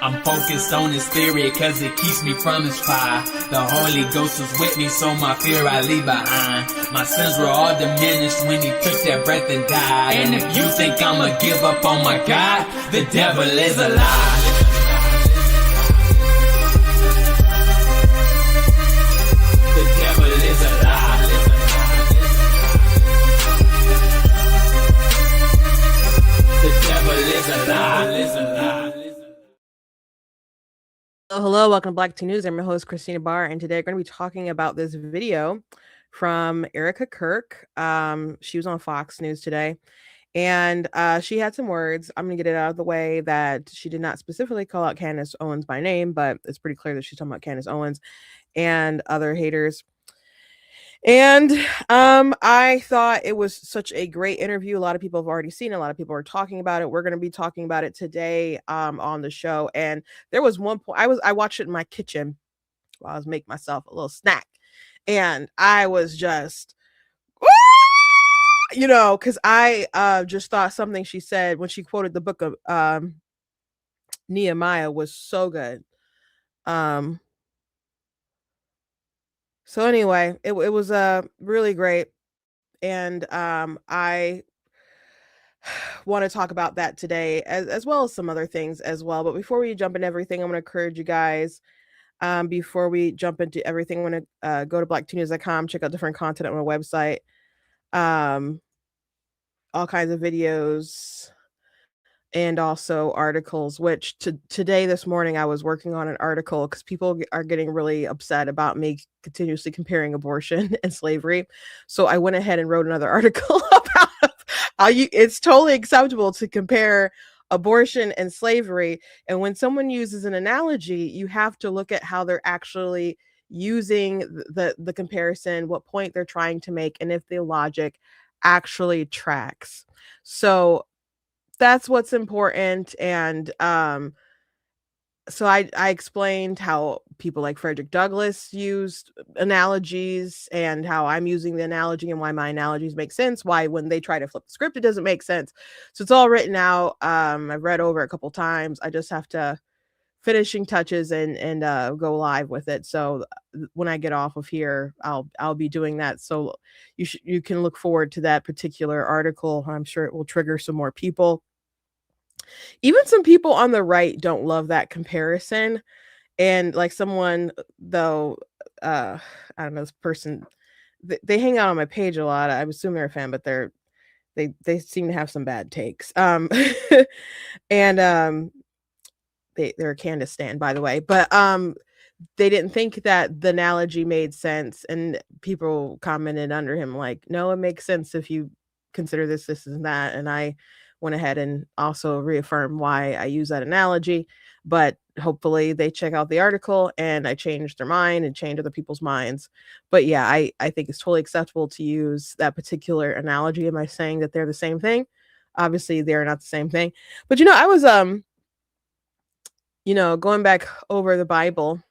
I'm focused on his spirit cause it keeps me from his fire. The Holy Ghost was with me, so my fear I leave behind. My sins were all diminished when he took that breath and died. And if you think I'ma give up on my God, the devil is a lie. The devil is a lie. The devil is a lie. Hello, welcome to Black Tea News. I'm your host, Christina Barr, and today we're going to be talking about this video from Erika Kirk. She was on Fox News today, and she had some words. I'm going to get it out of the way that she did not specifically call out Candace Owens by name, but it's pretty clear that she's talking about Candace Owens and other haters. And I thought it was such a great interview. A lot of people have already seen it. A lot of people are talking about it. We're going to be talking about it today on the show. And there was one point I watched it in my kitchen while I was making myself a little snack. And I was just, because I just thought something she said when she quoted the book of Nehemiah was so good. So anyway, it was really great, and I want to talk about that today as well as some other things as well. But before we jump into everything, I'm going to encourage you guys. Before we jump into everything, I'm going to go to blacktnews.com, check out different content on my website, all kinds of videos, and also articles, which today, this morning, I was working on an article because people are getting really upset about me continuously comparing abortion and slavery. So I went ahead and wrote another article about how it's totally acceptable to compare abortion and slavery. And when someone uses an analogy, you have to look at how they're actually using the comparison, what point they're trying to make, and if the logic actually tracks. So that's what's important. And so I explained how people like Frederick Douglass used analogies and how I'm using the analogy and why my analogies make sense, why when they try to flip the script, it doesn't make sense. So it's all written out. I've read over it a couple times. I just have to finishing touches and go live with it. So when I get off of here, I'll be doing that. So you can look forward to that particular article. I'm sure it will trigger some more people. Even some people on the right don't love that comparison. And like someone though, I don't know, this person, they hang out on my page a lot. I assume they're a fan, but they seem to have some bad takes. And they're a Candace stan, by the way, but they didn't think that the analogy made sense, and people commented under him like, no, it makes sense if you consider this and that. And I went ahead and also reaffirmed why I use that analogy, but hopefully they check out the article and I changed their mind and change other people's minds. But yeah, I think it's totally acceptable to use that particular analogy. Am I saying that they're the same thing? Obviously they're not the same thing. But I was going back over the Bible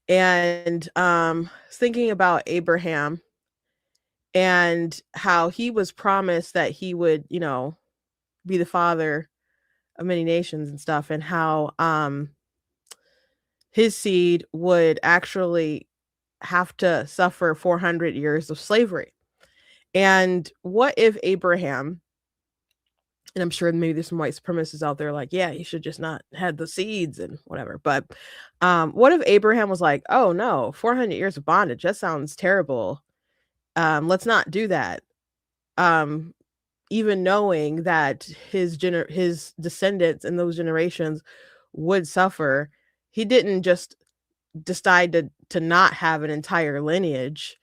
and thinking about Abraham and how he was promised that he would, be the father of many nations and stuff, and how his seed would actually have to suffer 400 years of slavery. And what if Abraham, and I'm sure maybe there's some white supremacists out there like, yeah, he should just not had the seeds and whatever. But what if Abraham was like, oh no, 400 years of bondage, that sounds terrible. Let's not do that. Even knowing that his descendants and those generations would suffer, he didn't just decide to not have an entire lineage.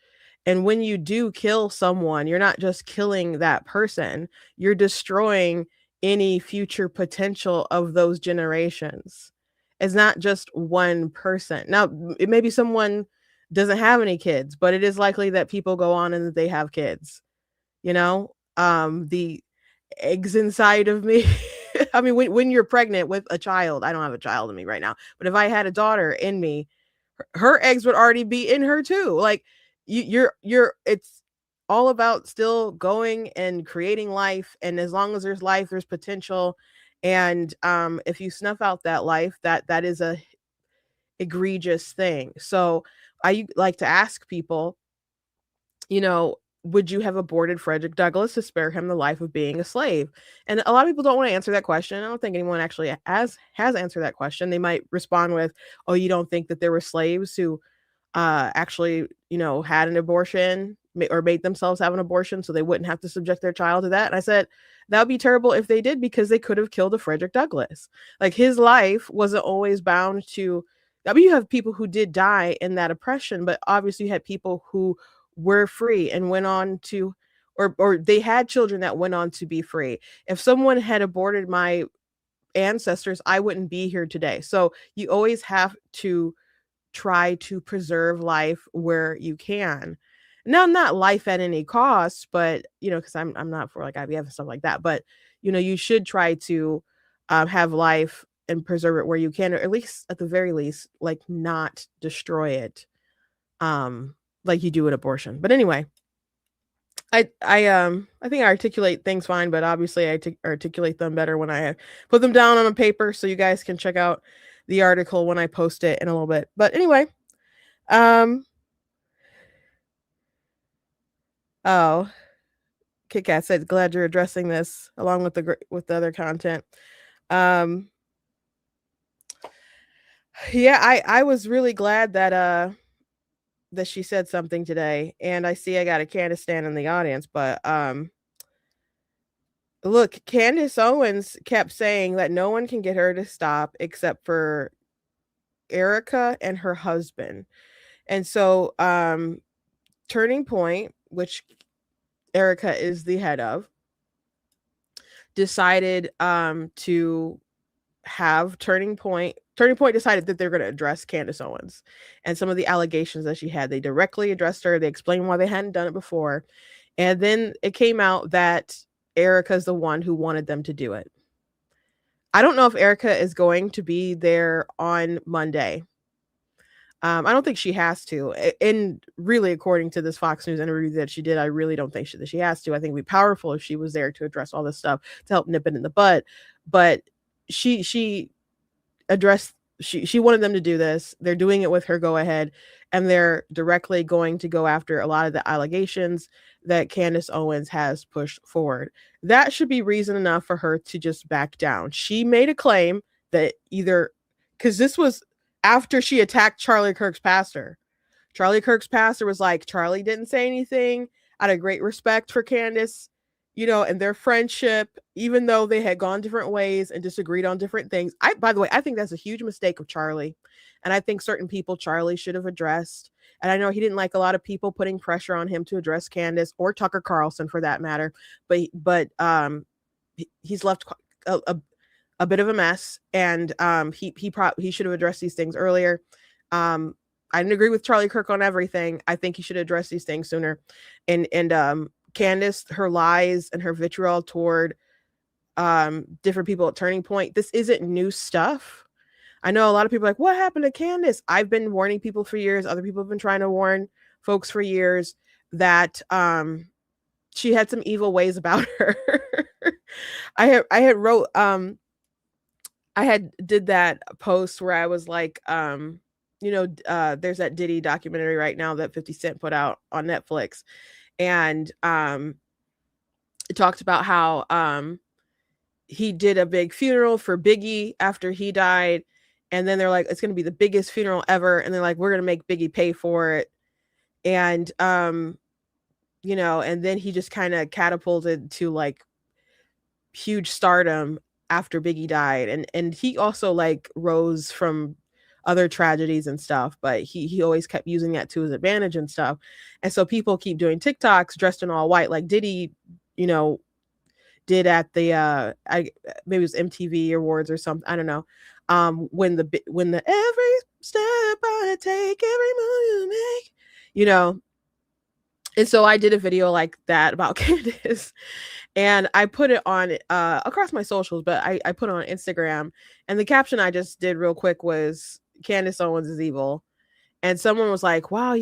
And when you do kill someone, you're not just killing that person, you're destroying any future potential of those generations. It's not just one person. Now, it maybe someone doesn't have any kids, but it is likely that people go on and that they have kids. The eggs inside of me. I mean, when you're pregnant with a child, I don't have a child in me right now, but if I had a daughter in me, her eggs would already be in her too. Like you're it's all about still going and creating life. And as long as there's life, there's potential. And if you snuff out that life, that is a egregious thing. So I like to ask people, you know, would you have aborted Frederick Douglass to spare him the life of being a slave? And a lot of people don't want to answer that question. I don't think anyone actually has answered that question. They might respond with, "Oh, you don't think that there were slaves who actually, had an abortion or made themselves have an abortion so they wouldn't have to subject their child to that?" And I said, that would be terrible if they did, because they could have killed a Frederick Douglass. Like, his life wasn't always bound to. I mean, you have people who did die in that oppression, but obviously you had people who were free and went on to, or they had children that went on to be free. If someone had aborted my ancestors, I wouldn't be here today. So you always have to try to preserve life where you can. Now, not life at any cost, but because I'm not for like IVF and stuff like that. But you should try to have life and preserve it where you can, or at least at the very least, like, not destroy it, like you do an abortion. But anyway, I think I articulate things fine, but obviously articulate them better when I put them down on a paper, so you guys can check out the article when I post it in a little bit. But anyway, oh, Kit Kat said, glad you're addressing this along with the other content. Yeah, I was really glad that that she said something today, and I see I got a Candace stand in the audience, but look, Candace Owens kept saying that no one can get her to stop except for Erika and her husband. And so Turning Point, which Erika is the head of, decided to have Turning Point decided that they're going to address Candace Owens and some of the allegations that she had. They directly addressed her. They explained why they hadn't done it before. And then it came out that Erika is the one who wanted them to do it. I don't know if Erika is going to be there on Monday. I don't think she has to. And really, according to this Fox News interview that she did, I really don't think that she has to. I think it'd be powerful if she was there to address all this stuff, to help nip it in the bud. But she addressed, she wanted them to do this. They're doing it with her go ahead, and they're directly going to go after a lot of the allegations that Candace Owens has pushed forward. That should be reason enough for her to just back down. She made a claim that either, because this was after she attacked Charlie Kirk's pastor. Charlie Kirk's pastor was like, Charlie didn't say anything, out of great respect for Candace, and their friendship, even though they had gone different ways and disagreed on different things. By the way, I think that's a huge mistake of Charlie. And I think certain people Charlie should have addressed. And I know he didn't like a lot of people putting pressure on him to address Candace, or Tucker Carlson for that matter. But he's left a bit of a mess, and he should have addressed these things earlier. I didn't agree with Charlie Kirk on everything. I think he should address these things sooner. And Candace, her lies and her vitriol toward different people at Turning Point, this isn't new stuff. I know a lot of people are like, what happened to Candace? I've been warning people for years. Other people have been trying to warn folks for years that she had some evil ways about her. I had did that post where I was like, there's that Diddy documentary right now that 50 Cent put out on Netflix. And it talked about how he did a big funeral for Biggie after he died. And then they're like, it's going to be the biggest funeral ever. And they're like, we're going to make Biggie pay for it. And, and then he just kind of catapulted to like huge stardom after Biggie died. And he also like rose from other tragedies and stuff, but he always kept using that to his advantage and stuff. And so people keep doing TikToks dressed in all white, like Diddy, did at the maybe it was MTV Awards or something. I don't know. When the every step I take, every move you make, And so I did a video like that about Candace, and I put it on across my socials, but I put it on Instagram, and the caption I just did real quick was, Candace Owens is evil. And someone was like, wow,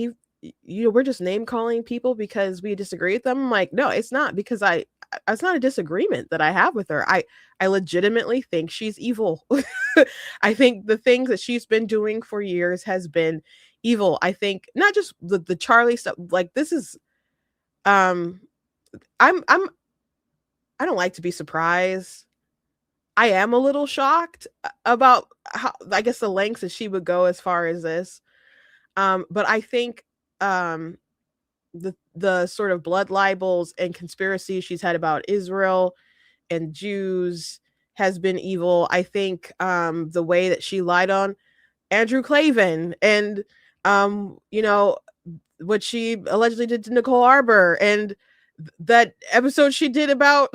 we're just name calling people because we disagree with them. I'm like, no, it's not, because I it's not a disagreement that I have with her. I legitimately think she's evil. I think the things that she's been doing for years has been evil. I think not just the Charlie stuff. Like this is, um, I'm I don't like to be surprised. I am a little shocked about how, I guess, the lengths that she would go as far as this. But I think um the sort of blood libels and conspiracies she's had about Israel and Jews has been evil. I think the way that she lied on Andrew Clavin and you know, what she allegedly did to Nicole Arbor and that episode she did about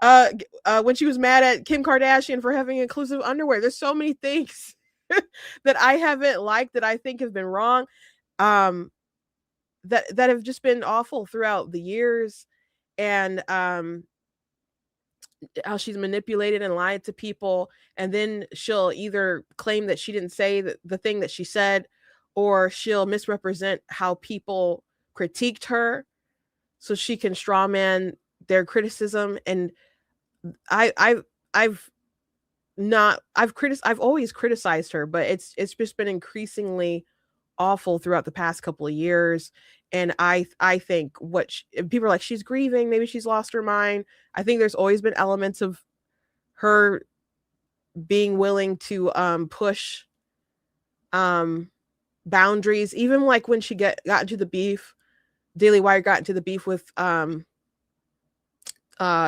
when she was mad at Kim Kardashian for having inclusive underwear. There's so many things that I haven't liked that I think have been wrong. That have just been awful throughout the years, and how she's manipulated and lied to people, and then she'll either claim that she didn't say the thing that she said, or she'll misrepresent how people critiqued her so she can strawman their criticism. And I've not I've always criticized her, but it's just been increasingly awful throughout the past couple of years. And I think people are like, she's grieving, maybe she's lost her mind. I think there's always been elements of her being willing to push boundaries, even like when she got into the beef. Daily Wire got into the beef with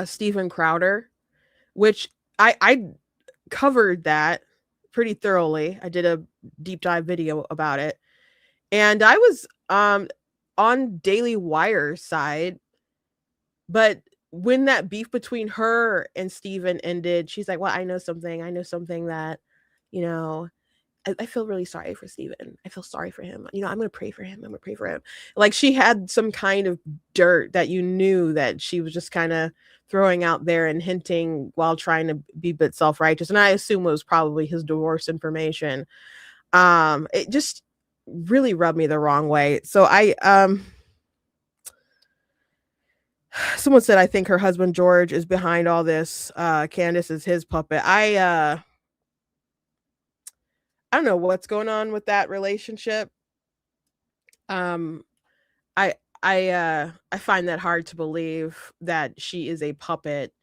Steven Crowder, which I covered that pretty thoroughly. I did a deep dive video about it. And I was on Daily Wire's side, but when that beef between her and Steven ended, she's like, well, I know something that, you know, I feel really sorry for Steven. I feel sorry for him. You know, I'm going to pray for him. I'm going to pray for him. Like she had some kind of dirt that you knew that she was just kind of throwing out there and hinting while trying to be a bit self-righteous. And I assume it was probably his divorce information. It just really rubbed me the wrong way. So someone said, I think her husband George is behind all this. Candace is his puppet. I don't know what's going on with that relationship. Um, I find that hard to believe that she is a puppet.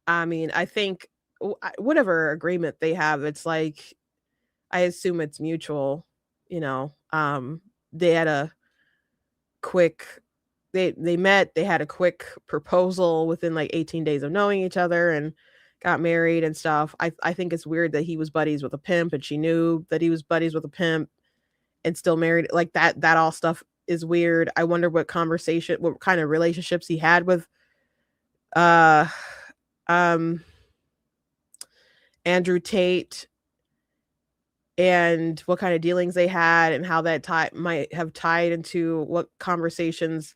I mean, I think whatever agreement they have, it's like I assume it's mutual. You know, they had a quick they met, they had a quick proposal within like 18 days of knowing each other and got married and stuff. I think it's weird that he was buddies with a pimp and she knew that he was buddies with a pimp and still married. Like that all stuff is weird. I wonder what kind of relationships he had with uh um Andrew Tate, and what kind of dealings they had, and how that might have tied into what conversations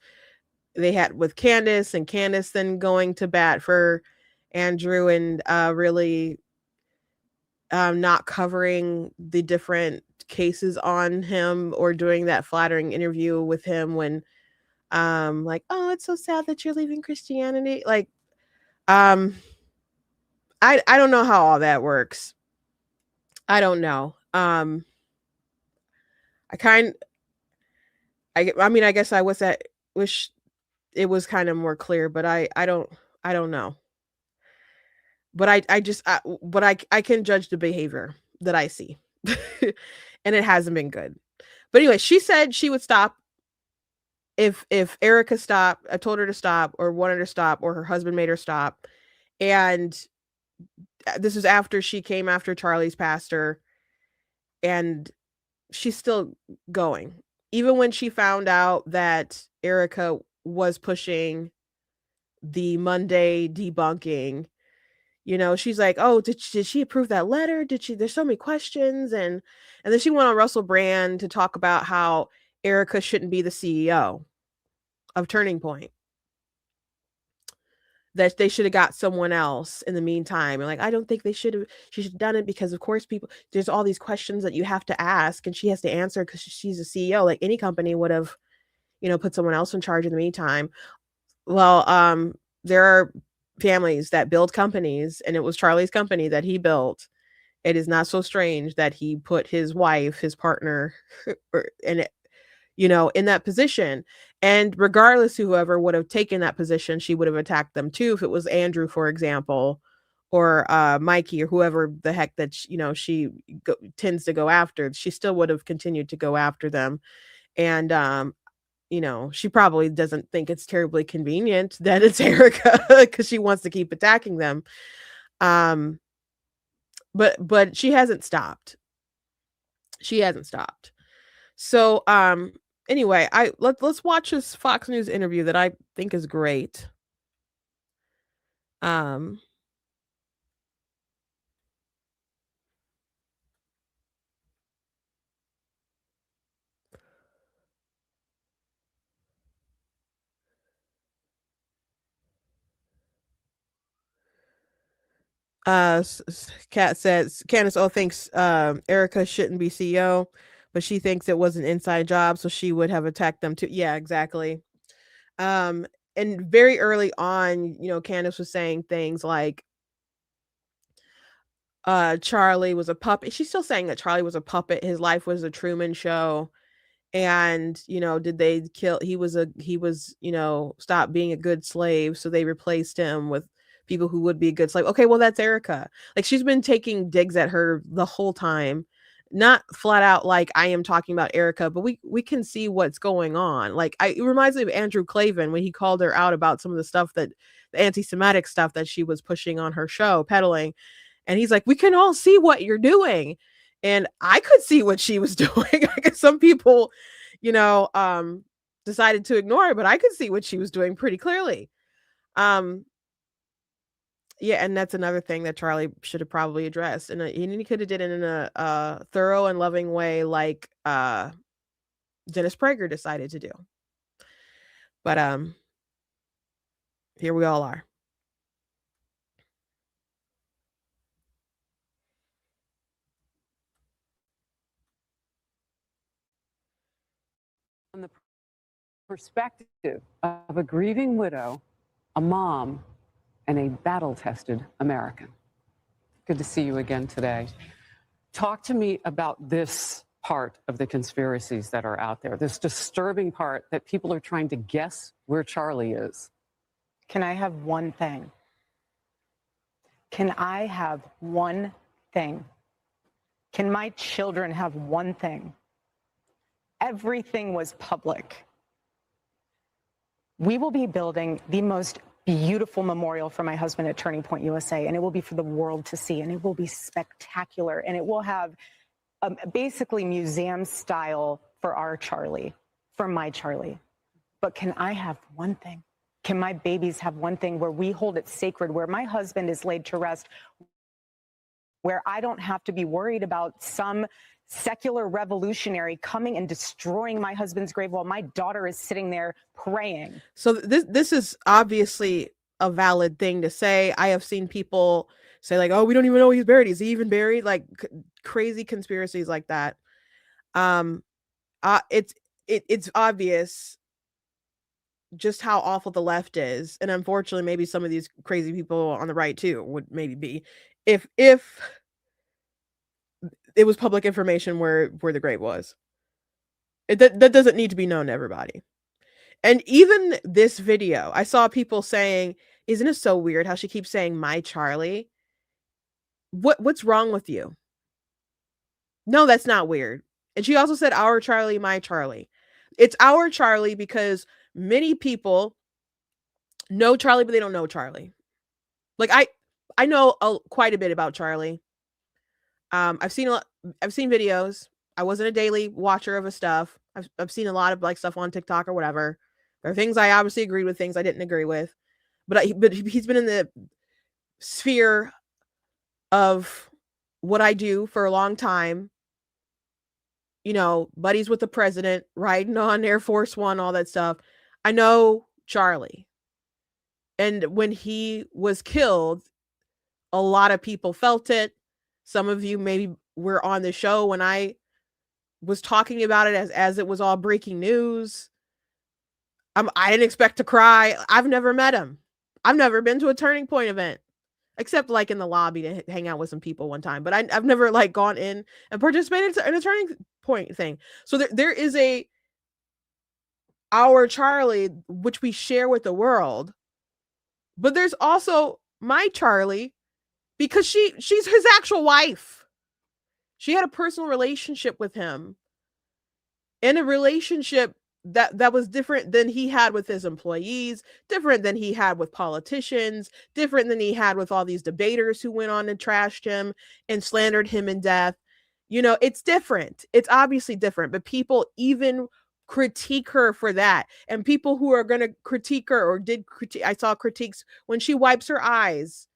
they had with Candace, and Candace then going to bat for Andrew and really not covering the different cases on him or doing that flattering interview with him when like, oh, it's so sad that you're leaving Christianity. Like I don't know how all that works. I don't know. I mean, I guess I wish it was kind of more clear, but I don't know. But I can judge the behavior that I see. And it hasn't been good. But anyway, she said she would stop if Erika stopped. I told her to stop, or wanted her to stop, or her husband made her stop. And this is after she came after Charlie's pastor, and she's still going. Even when she found out that Erika was pushing the Monday debunking, you know, she's like, oh, did she approve that letter? There's so many questions. And then she went on Russell Brand to talk about how Erika shouldn't be the CEO of Turning Point, that they should have got someone else in the meantime. And like, I don't think she should have done it, because of course there's all these questions that you have to ask and she has to answer because she's a CEO. Like any company would have, you know, put someone else in charge in the meantime. Well, there are families that build companies, and it was Charlie's company that he built. It is not so strange that he put his wife, his partner, in it, in that position. And regardless, whoever would have taken that position, she would have attacked them too. If it was Andrew, for example, or Mikey, or whoever the heck that she tends to go after, she still would have continued to go after them. And she probably doesn't think it's terribly convenient that it's Erika because she wants to keep attacking them. Um, but she hasn't stopped. She hasn't stopped. So anyway, let's watch this Fox News interview that I think is great. Um Kat says Candace thinks Erika shouldn't be CEO, but she thinks it was an inside job, so she would have attacked them too. Yeah, exactly. Um and very early on, Candace was saying things like Charlie was a puppet. She's still saying that Charlie was a puppet. His life was a Truman Show. And did they kill he was stopped being a good slave, so they replaced him with people who would be a good slave. Okay, well, that's Erika. Like, she's been taking digs at her the whole time, not flat out like I am talking about Erika, but we can see what's going on. Like, it reminds me of Andrew Clavin when he called her out about some of the stuff, that the anti-Semitic stuff that she was pushing on her show, peddling. And he's like, we can all see what you're doing. And I could see what she was doing. I guess some people, decided to ignore it, but I could see what she was doing pretty clearly. Yeah, and that's another thing that Charlie should have probably addressed. And he could have did it in a thorough and loving way, like Dennis Prager decided to do. But here we all are. From the perspective of a grieving widow, a mom, and a battle-tested American. Good to see you again today. Talk to me about this part of the conspiracies that are out there, this disturbing part that people are trying to guess where Charlie is. Can I have one thing? Can I have one thing? Can my children have one thing? Everything was public. We will be building the most beautiful memorial for my husband at Turning Point USA, and it will be for the world to see, and it will be spectacular, and it will have basically museum style for our Charlie, for my Charlie. But can I have one thing? Can my babies have one thing where we hold it sacred, where my husband is laid to rest, where I don't have to be worried about some secular revolutionary coming and destroying my husband's grave while my daughter is sitting there praying? So this is obviously a valid thing to say. I have seen people say, like, oh, we don't even know he's buried. Is he even buried? Like, crazy conspiracies like that. It's obvious just how awful the left is, and unfortunately maybe some of these crazy people on the right too would maybe be, if it was public information where the grave was. That doesn't need to be known to everybody. And even this video, I saw people saying, isn't it so weird how she keeps saying my Charlie? What's wrong with you? No, that's not weird. And she also said our Charlie, my Charlie. It's our Charlie because many people know Charlie, but they don't know Charlie. Like, I know quite a bit about Charlie. I've seen videos. I wasn't a daily watcher of his stuff. I've seen a lot of like stuff on TikTok or whatever. There are things I obviously agreed with, things I didn't agree with. But he's been in the sphere of what I do for a long time. Buddies with the president, riding on Air Force One, all that stuff. I know Charlie. And when he was killed, a lot of people felt it. Some of you maybe were on the show when I was talking about it as it was all breaking news. I didn't expect to cry. I've never met him. I've never been to a Turning Point event, except like in the lobby to hang out with some people one time. But I've never like gone in and participated in a Turning Point thing. So there is our Charlie, which we share with the world. But there's also my Charlie, because she's his actual wife. She had a personal relationship with him, in a relationship that was different than he had with his employees, different than he had with politicians, different than he had with all these debaters who went on and trashed him and slandered him in death. You know, it's different. It's obviously different, but people even critique her for that. And people who are going to critique her or did critique, I saw critiques when she wipes her eyes,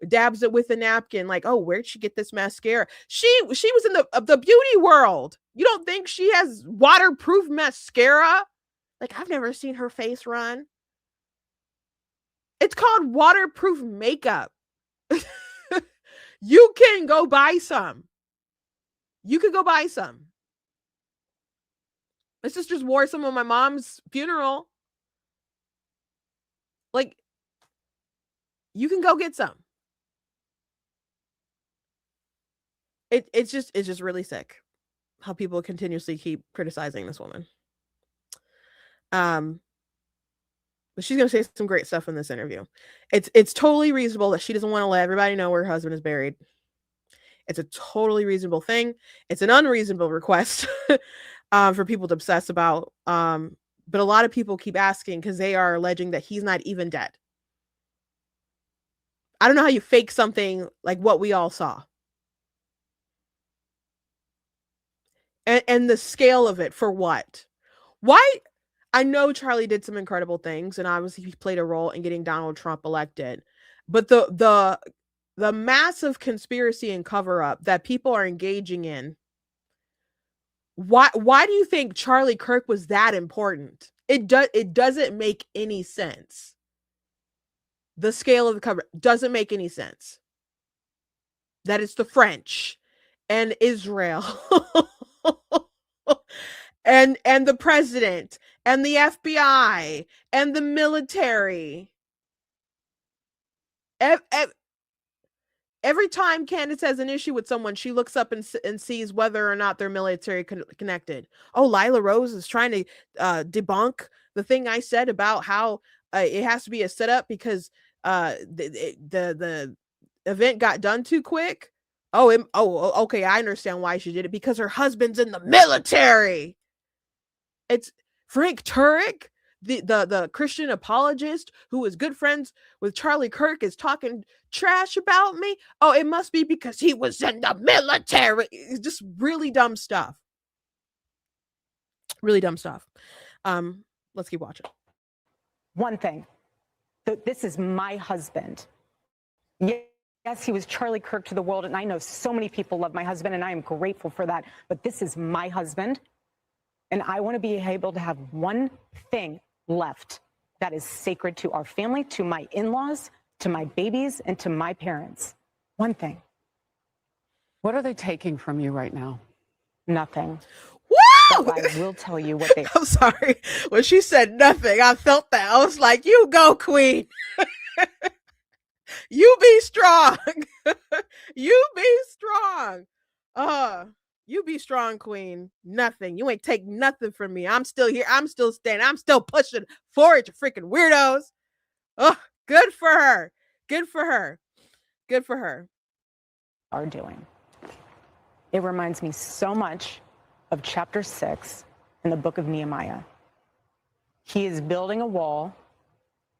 dabs it with a napkin, like, oh, where'd she get this mascara? She was in the beauty world. You don't think she has waterproof mascara? Like, I've never seen her face run. It's called waterproof makeup. You can go buy some. You could go buy some. My sisters wore some on my mom's funeral. Like, you can go get some. It's just really sick how people continuously keep criticizing this woman. But she's gonna say some great stuff in this interview. It's totally reasonable that she doesn't want to let everybody know where her husband is buried. It's a totally reasonable thing. It's an unreasonable request for people to obsess about. But a lot of people keep asking because they are alleging that he's not even dead. I don't know how you fake something like what we all saw. And the scale of it, for what? Why? I know Charlie did some incredible things, and obviously he played a role in getting Donald Trump elected. But the massive conspiracy and cover up that people are engaging in, why do you think Charlie Kirk was that important? It doesn't make any sense. The scale of the cover doesn't make any sense. That it's the French and Israel and the president and the FBI and the military. Every time Candace has an issue with someone, she looks up and sees whether or not they're military connected. Oh, Lila Rose is trying to debunk the thing I said about how it has to be a setup because the event got done too quick. Okay, I understand why she did it, because her husband's in the military. It's Frank Turek, the Christian apologist who is good friends with Charlie Kirk, is talking trash about me. Oh, it must be because he was in the military. It's just really dumb stuff. Really dumb stuff. Let's keep watching. One thing, this is my husband. Yes, he was Charlie Kirk to the world, and I know so many people love my husband, and I am grateful for that. But this is my husband, and I want to be able to have one thing left that is sacred to our family, to my in-laws, to my babies, and to my parents. One thing. What are they taking from you right now? Nothing. Woo! But I will tell you what they... I'm sorry. When she said nothing, I felt that. I was like, you go, queen. You be strong. You be strong. You be strong, queen. Nothing. You ain't take nothing from me. I'm still here. I'm still standing. I'm still pushing forward, you freaking weirdos. Oh, good for her. Good for her. Good for her. Are doing. It reminds me so much of chapter 6 in the book of Nehemiah. He is building a wall,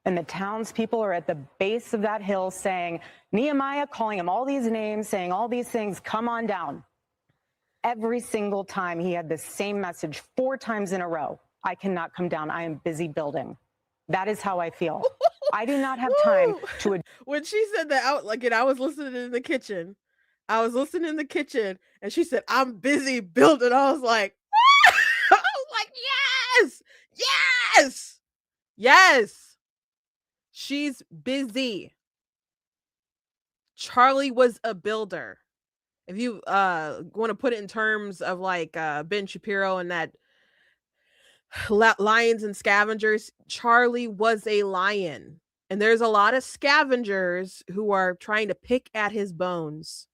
and the townspeople are at the base of that hill saying, Nehemiah, calling him all these names, saying all these things, come on down. Every single time he had the same message 4 times in a row. I cannot come down. I am busy building. That is how I feel. I do not have time to... When she said that out, like, and I was listening in the kitchen. I was listening in the kitchen, and she said, I'm busy building. I was like, yes, yes, yes. She's busy. Charlie was a builder. If you want to put it in terms of like Ben Shapiro and that Lions and scavengers. Charlie was a lion. And there's a lot of scavengers who are trying to pick at his bones.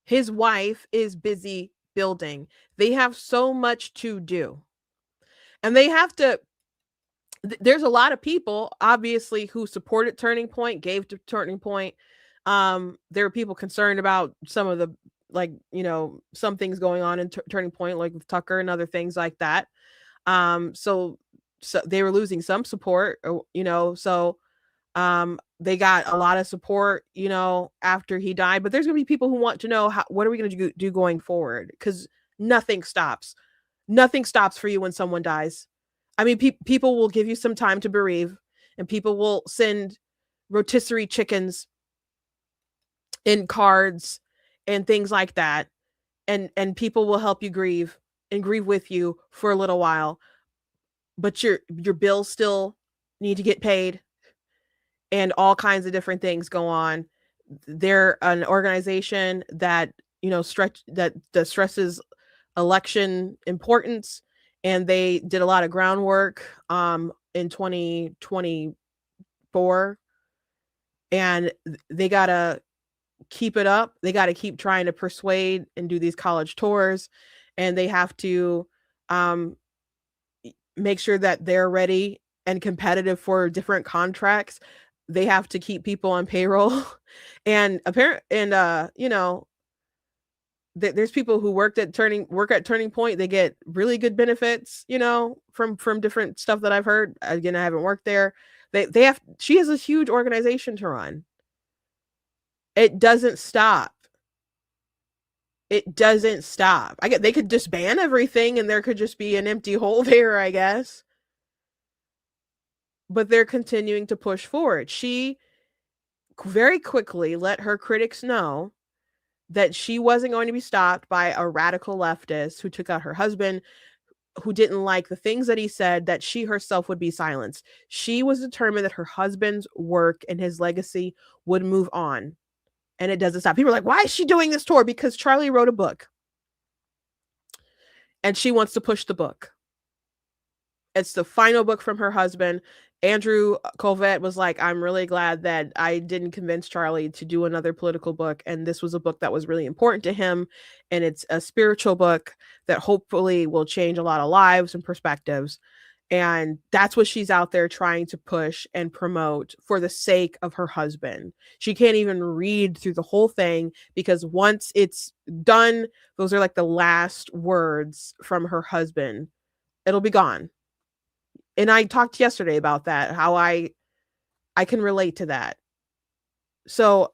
His wife is busy building. They have so much to do. And they have to, there's a lot of people, obviously, who supported Turning Point, gave to Turning Point. There are people concerned about some of the, like, you know, some things going on in Turning Point, like with Tucker and other things like that. So they were losing some support, you know, so they got a lot of support, you know, after he died. But there's going to be people who want to know, what are we going to do going forward? Because nothing stops. Nothing stops for you when someone dies. I mean, people will give you some time to bereave, and people will send rotisserie chickens and cards and things like that. And people will help you grieve and grieve with you for a little while. But your bills still need to get paid, and all kinds of different things go on. They're an organization that, you know, that stresses election importance, and they did a lot of groundwork in 2024, and they got to keep it up. They got to keep trying to persuade and do these college tours, and they have to make sure that they're ready and competitive for different contracts. They have to keep people on payroll. And you know, there's people who work at Turning Point. They get really good benefits, you know, from different stuff that I've heard. Again, I haven't worked there. She has a huge organization to run. It doesn't stop. It doesn't stop. They could just ban everything and there could just be an empty hole there, I guess. But they're continuing to push forward. She very quickly let her critics know that she wasn't going to be stopped by a radical leftist who took out her husband, who didn't like the things that he said, that she herself would be silenced. She was determined that her husband's work and his legacy would move on. And it doesn't stop. People are like, why is she doing this tour? Because Charlie wrote a book. And she wants to push the book. It's the final book from her husband. Andrew Colvett was like, I'm really glad that I didn't convince Charlie to do another political book. And this was a book that was really important to him. And it's a spiritual book that hopefully will change a lot of lives and perspectives. And that's what she's out there trying to push and promote for the sake of her husband. She can't even read through the whole thing because once it's done, those are like the last words from her husband. It'll be gone. And I talked yesterday about that, how I can relate to that. So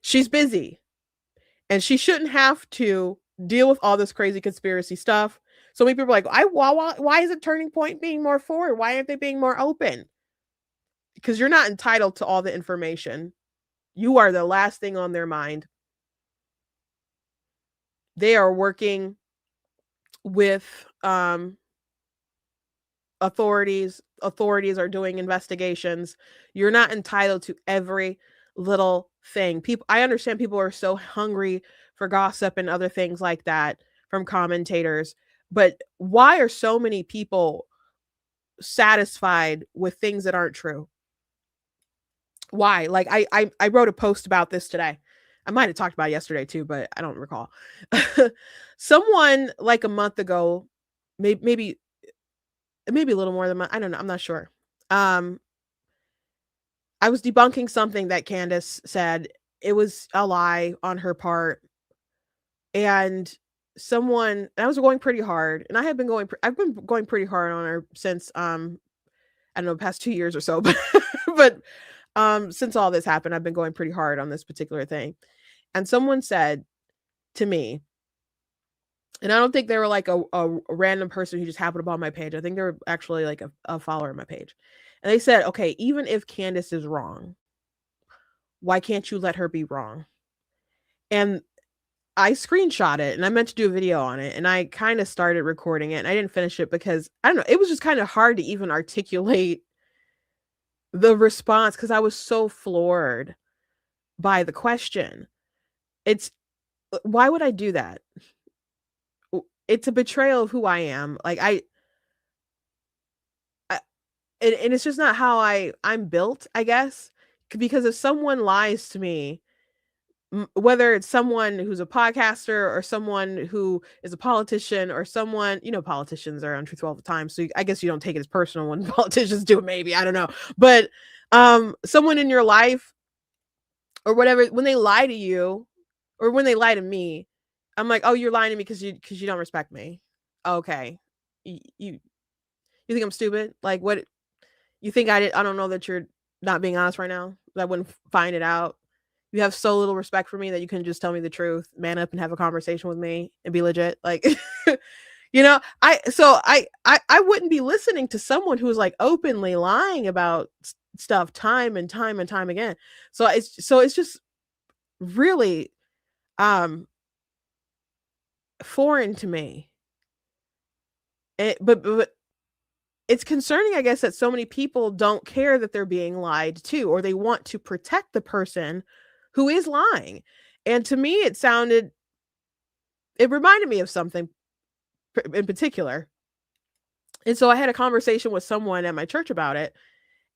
she's busy and she shouldn't have to deal with all this crazy conspiracy stuff. So many people are like, why is it Turning Point being more forward? Why aren't they being more open? Because you're not entitled to all the information. You are the last thing on their mind. They are working with authorities. Authorities are doing investigations. You're not entitled to every little thing. I understand people are so hungry for gossip and other things like that from commentators. But why are so many people satisfied with things that aren't true? Why? Like I wrote a post about this today. I might have talked about it yesterday too, but I don't recall. Someone like a month ago, maybe a little more than I don't know. I'm not sure. I was debunking something that Candace said. It was a lie on her part. And I was going pretty hard, and I've been going pretty hard on her since I don't know, past 2 years or so, but since all this happened, I've been going pretty hard on this particular thing. And someone said to me, and I don't think they were like a random person who just happened upon my page. I think they were actually like a follower on my page. And they said, okay, even if Candace is wrong, why can't you let her be wrong? And I screenshot it and I meant to do a video on it, and I kind of started recording it and I didn't finish it because I don't know, it was just kind of hard to even articulate the response because I was so floored by the question. Why would I do that? it's a betrayal of who I am. Like and it's just not how I'm built, I guess. Because if someone lies to me, whether it's someone who's a podcaster or someone who is a politician or someone, politicians are untruthful all the time. So I guess you don't take it as personal when politicians do it, maybe, I don't know. But someone in your life or whatever, when they lie to you or when they lie to me, I'm like, oh, you're lying to me because you don't respect me. Okay. You think I'm stupid? Like, what? You think I don't know that you're not being honest right now? That I wouldn't find it out. You have so little respect for me that you can just tell me the truth, man up and have a conversation with me and be legit. Like, I wouldn't be listening to someone who's like openly lying about stuff time and time and time again. So it's just really foreign to me. But it's concerning, I guess, that so many people don't care that they're being lied to, or they want to protect the person who is lying. And to me, it reminded me of something in particular. And so I had a conversation with someone at my church about it,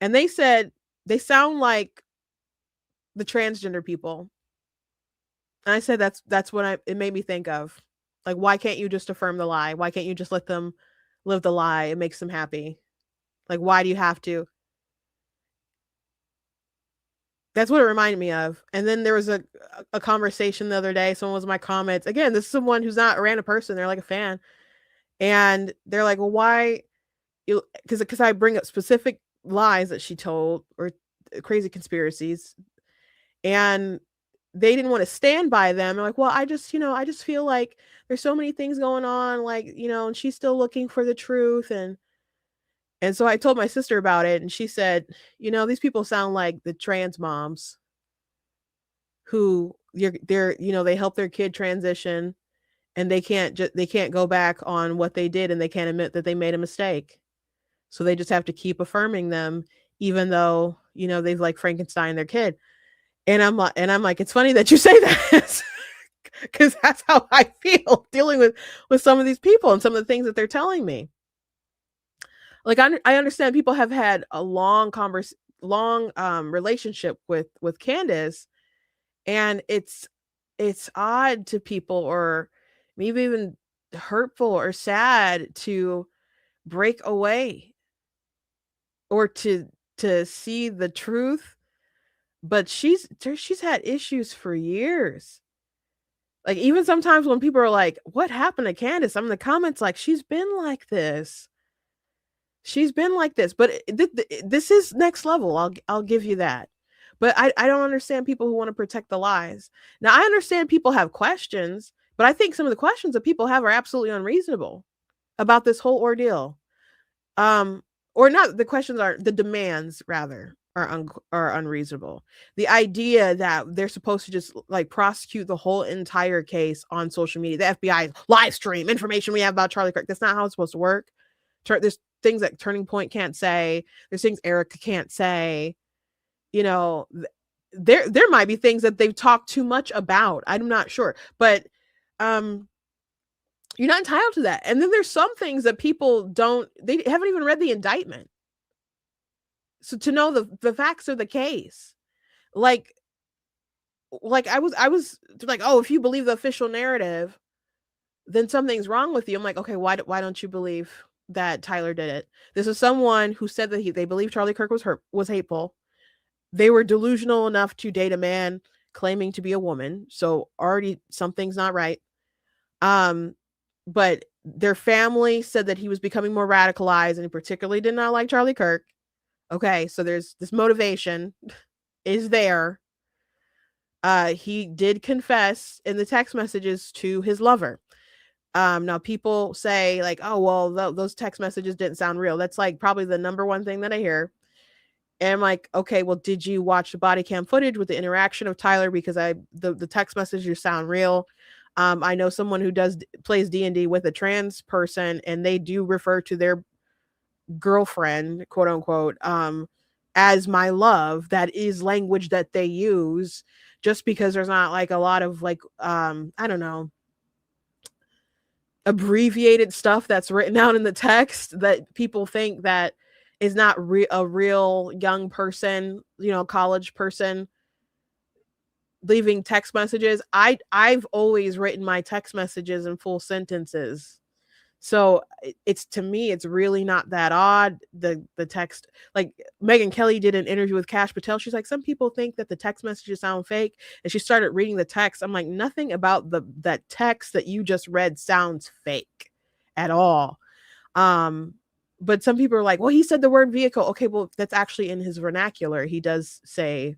and they said they sound like the transgender people. And I said that's what it made me think of. Like, why can't you just affirm the lie? Why can't you just let them live the lie? It makes them happy. Like, why do you have to? That's what it reminded me of. And then there was a conversation the other day. Someone was in my comments. Again, this is someone who's not a random person. They're like a fan. And they're like, well, why? Because I bring up specific lies that she told or crazy conspiracies. And they didn't want to stand by them. They're like, well, I just feel like there's so many things going on. Like, and she's still looking for the truth. And so I told my sister about it, and she said, these people sound like the trans moms who they help their kid transition, and they can't go back on what they did, and they can't admit that they made a mistake. So they just have to keep affirming them, even though, they've like Frankenstein their kid. And I'm like, it's funny that you say that, because that's how I feel dealing with some of these people and some of the things that they're telling me. Like, I understand people have had a long relationship with Candace, and it's odd to people, or maybe even hurtful or sad, to break away or to see the truth. But she's had issues for years. Like, even sometimes when people are like, what happened to Candace? I'm in the comments like, she's been like this. She's been like this, but this is next level. I'll give you that. But I don't understand people who want to protect the lies. Now, I understand people have questions, but I think some of the questions that people have are absolutely unreasonable about this whole ordeal. Or not, the questions are, the demands rather are unreasonable. The idea that they're supposed to just like prosecute the whole entire case on social media, the FBI live stream information we have about Charlie Kirk. That's not how it's supposed to work. There's things that Turning Point can't say. There's things Erika can't say. There might be things that they've talked too much about. I'm not sure, but you're not entitled to that. And then there's some things that people they haven't even read the indictment. So to know the facts of the case, like I was like, oh, if you believe the official narrative, then something's wrong with you. I'm like, okay, why don't you believe that Tyler did it? This is someone who said that they believe Charlie Kirk was hateful. They were delusional enough to date a man claiming to be a woman. So already something's not right. But their family said that he was becoming more radicalized, and he particularly did not like Charlie Kirk. Okay, so there's this motivation is there. He did confess in the text messages to his lover. Now people say like, oh, well, those text messages didn't sound real. That's like probably the number one thing that I hear. And I'm like, okay, well, did you watch the body cam footage with the interaction of Tyler? Because the text messages sound real. I know someone who plays D&D with a trans person, and they do refer to their girlfriend, quote unquote, as my love. That is language that they use, just because there's not like a lot of like, I don't know, abbreviated stuff that's written out in the text that people think that is not a real young person, college person leaving text messages. I've always written my text messages in full sentences. So it's, to me, it's really not that odd. The text, like Megyn Kelly did an interview with Kash Patel. She's like, some people think that the text messages sound fake. And she started reading the text. I'm like, nothing about that text that you just read sounds fake at all. But some people are like, well, he said the word vehicle. Okay, well, that's actually in his vernacular. He does say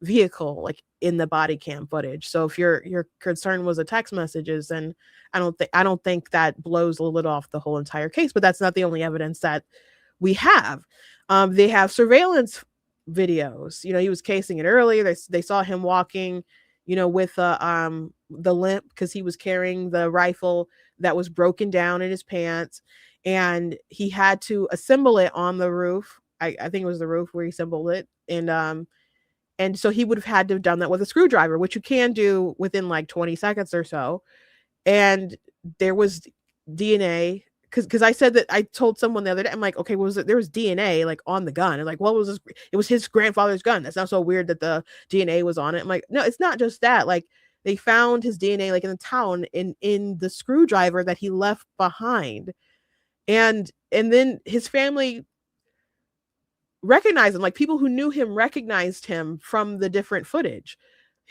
vehicle, like in the body cam footage. So if your concern was the text messages, then I don't think that blows the lid off the whole entire case. But that's not the only evidence that we have. They have surveillance videos. He was casing it earlier. They saw him walking, with the limp because he was carrying the rifle that was broken down in his pants, and he had to assemble it on the roof. I think it was the roof where he assembled it, and so he would have had to have done that with a screwdriver, which you can do within like 20 seconds or so. And there was DNA, because I said that, I told someone the other day, I'm like, okay, there was DNA like on the gun. And like, what was this? It was his grandfather's gun. That's not so weird that the DNA was on it. I'm like, no, it's not just that. Like, they found his DNA like in the town in the screwdriver that he left behind. And then his family recognized him, like people who knew him recognized him from the different footage.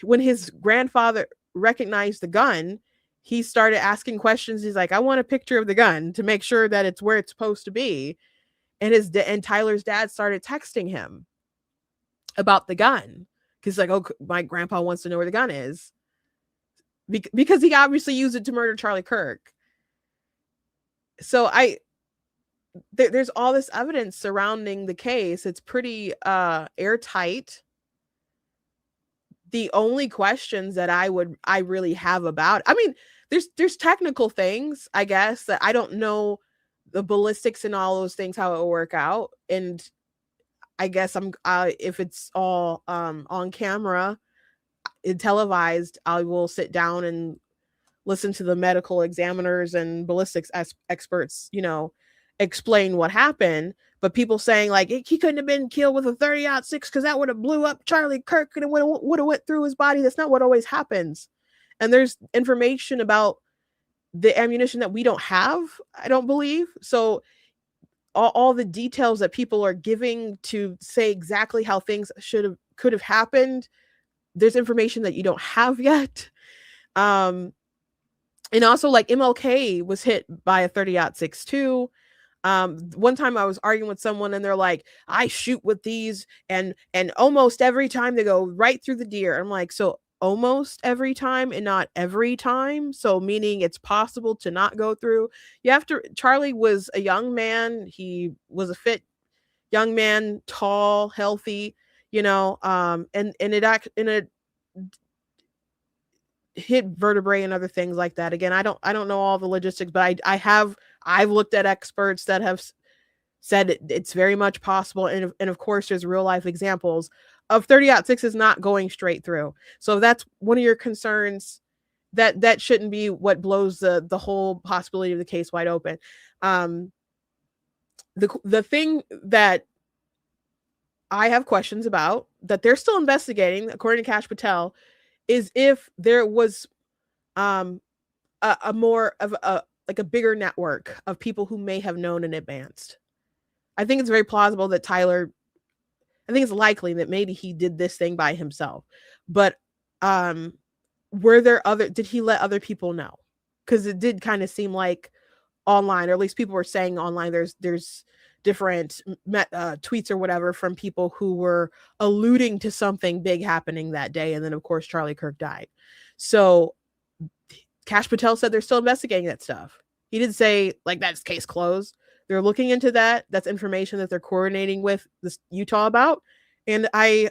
When his grandfather recognized the gun, he started asking questions. He's like, I want a picture of the gun to make sure that it's where it's supposed to be. And Tyler's dad started texting him about the gun, because like, oh, my grandpa wants to know where the gun is, because he obviously used it to murder Charlie Kirk. So there's all this evidence surrounding the case. It's pretty airtight. The only questions that I really have about, I mean, there's technical things, I guess, that I don't know the ballistics and all those things, how it will work out. And I guess if it's all on camera and televised, I will sit down and listen to the medical examiners and ballistics experts, explain what happened. But people saying like he couldn't have been killed with a 30-06 because that would have blew up Charlie Kirk and it would have went through his body. That's not what always happens. And there's information about the ammunition that we don't have, I don't believe. So all the details that people are giving to say exactly how things could have happened, there's information that you don't have yet. And also, like, MLK was hit by a 30-06 too. One time I was arguing with someone and they're like, I shoot with these and almost every time they go right through the deer. I'm like, so almost every time and not every time? So meaning it's possible to not go through. Charlie was a young man. He was a fit young man, tall, healthy, and it hit vertebrae and other things like that. Again, I don't know all the logistics, but I've looked at experts that have said it's very much possible. And of course, there's real life examples of 30-06 is not going straight through. So if that's one of your concerns, that shouldn't be what blows the whole possibility of the case wide open. The thing that I have questions about, that they're still investigating, according to Kash Patel, is if there was a more of a bigger network of people who may have known in advance. I think it's very plausible that Tyler, I think it's likely that maybe he did this thing by himself, but did he let other people know? Because it did kind of seem like online, or at least people were saying online, there's different tweets or whatever from people who were alluding to something big happening that day. And then of course, Charlie Kirk died. So Kash Patel said they're still investigating that stuff. He didn't say like that's case closed. They're looking into that. That's information that they're coordinating with this Utah about. And I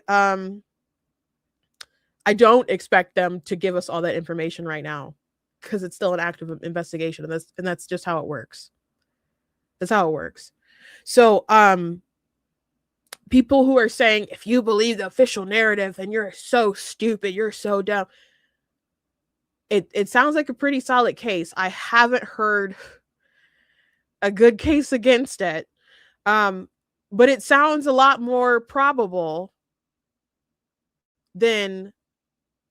don't expect them to give us all that information right now, because it's still an active investigation. And that's just how it works. That's how it works. So people who are saying, if you believe the official narrative, then you're so stupid, you're so dumb. it sounds like a pretty solid case. I haven't heard a good case against it. But it sounds a lot more probable than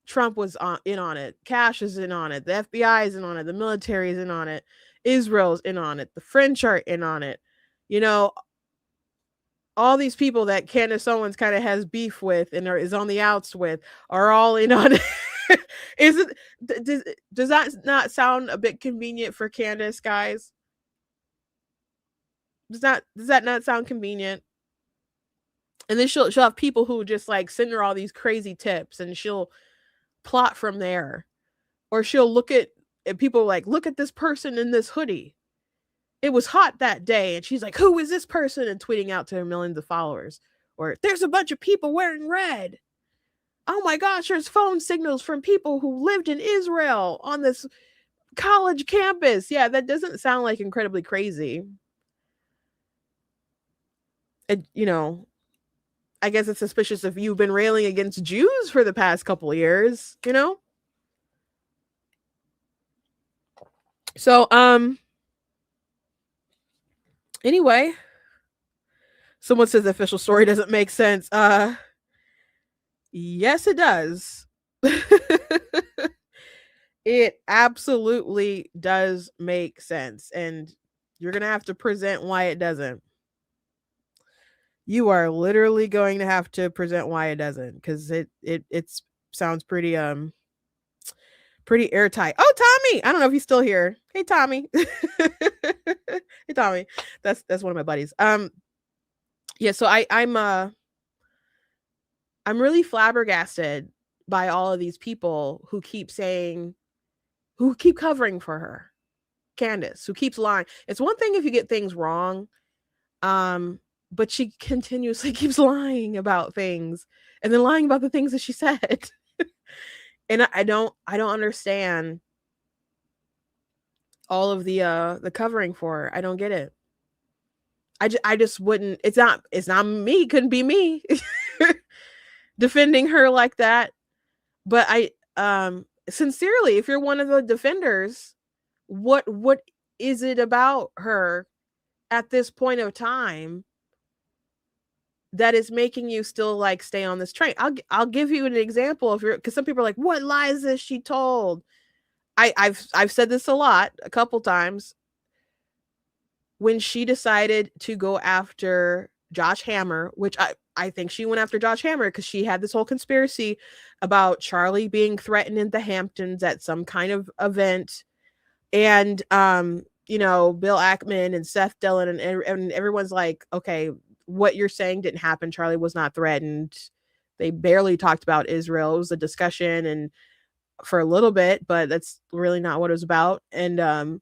Trump was in on it. Cash is in on it. The FBI is in on it. The military is in on it. Israel's in on it. The French are in on it. You know, all these people that Candace Owens kind of has beef with and is on the outs with are all in on it. Does that not sound a bit convenient for Candace, guys? Does that not sound convenient? And then she'll have people who just like send her all these crazy tips and she'll plot from there. Or she'll look at people like, look at this person in this hoodie. It was hot that day. And she's like, who is this person? And tweeting out to her millions of followers. Or there's a bunch of people wearing red. Oh my gosh, there's phone signals from people who lived in Israel on this college campus. Yeah, that doesn't sound like incredibly crazy. And, you know, I guess it's suspicious if you've been railing against Jews for the past couple of years, you know? So, anyway, someone says the official story doesn't make sense. Yes, it does. It absolutely does make sense. And you're going to have to present why it doesn't. You are literally going to have to present why it doesn't, because it sounds pretty pretty airtight. Oh, Tommy! I don't know if he's still here. Hey, Tommy. Hey, Tommy. That's one of my buddies. Yeah. So I'm really flabbergasted by all of these people who keep covering for her, Candace, who keeps lying. It's one thing if you get things wrong, but she continuously keeps lying about things and then lying about the things that she said. And I don't understand all of the covering for her. I don't get it. I just wouldn't. It's not me. Couldn't be me defending her like that. But I sincerely, if you're one of the defenders, what is it about her at this point of time that is making you still like stay on this train? I'll give you an example because some people are like, what lies is she told? I've said this a couple times. When she decided to go after Josh Hammer, which I think she went after Josh Hammer because she had this whole conspiracy about Charlie being threatened in the Hamptons at some kind of event. And, you know, Bill Ackman and Seth Dillon and everyone's like, okay, what you're saying didn't happen. Charlie was not threatened. They barely talked about Israel. It was a discussion and for a little bit, but that's really not what it was about. And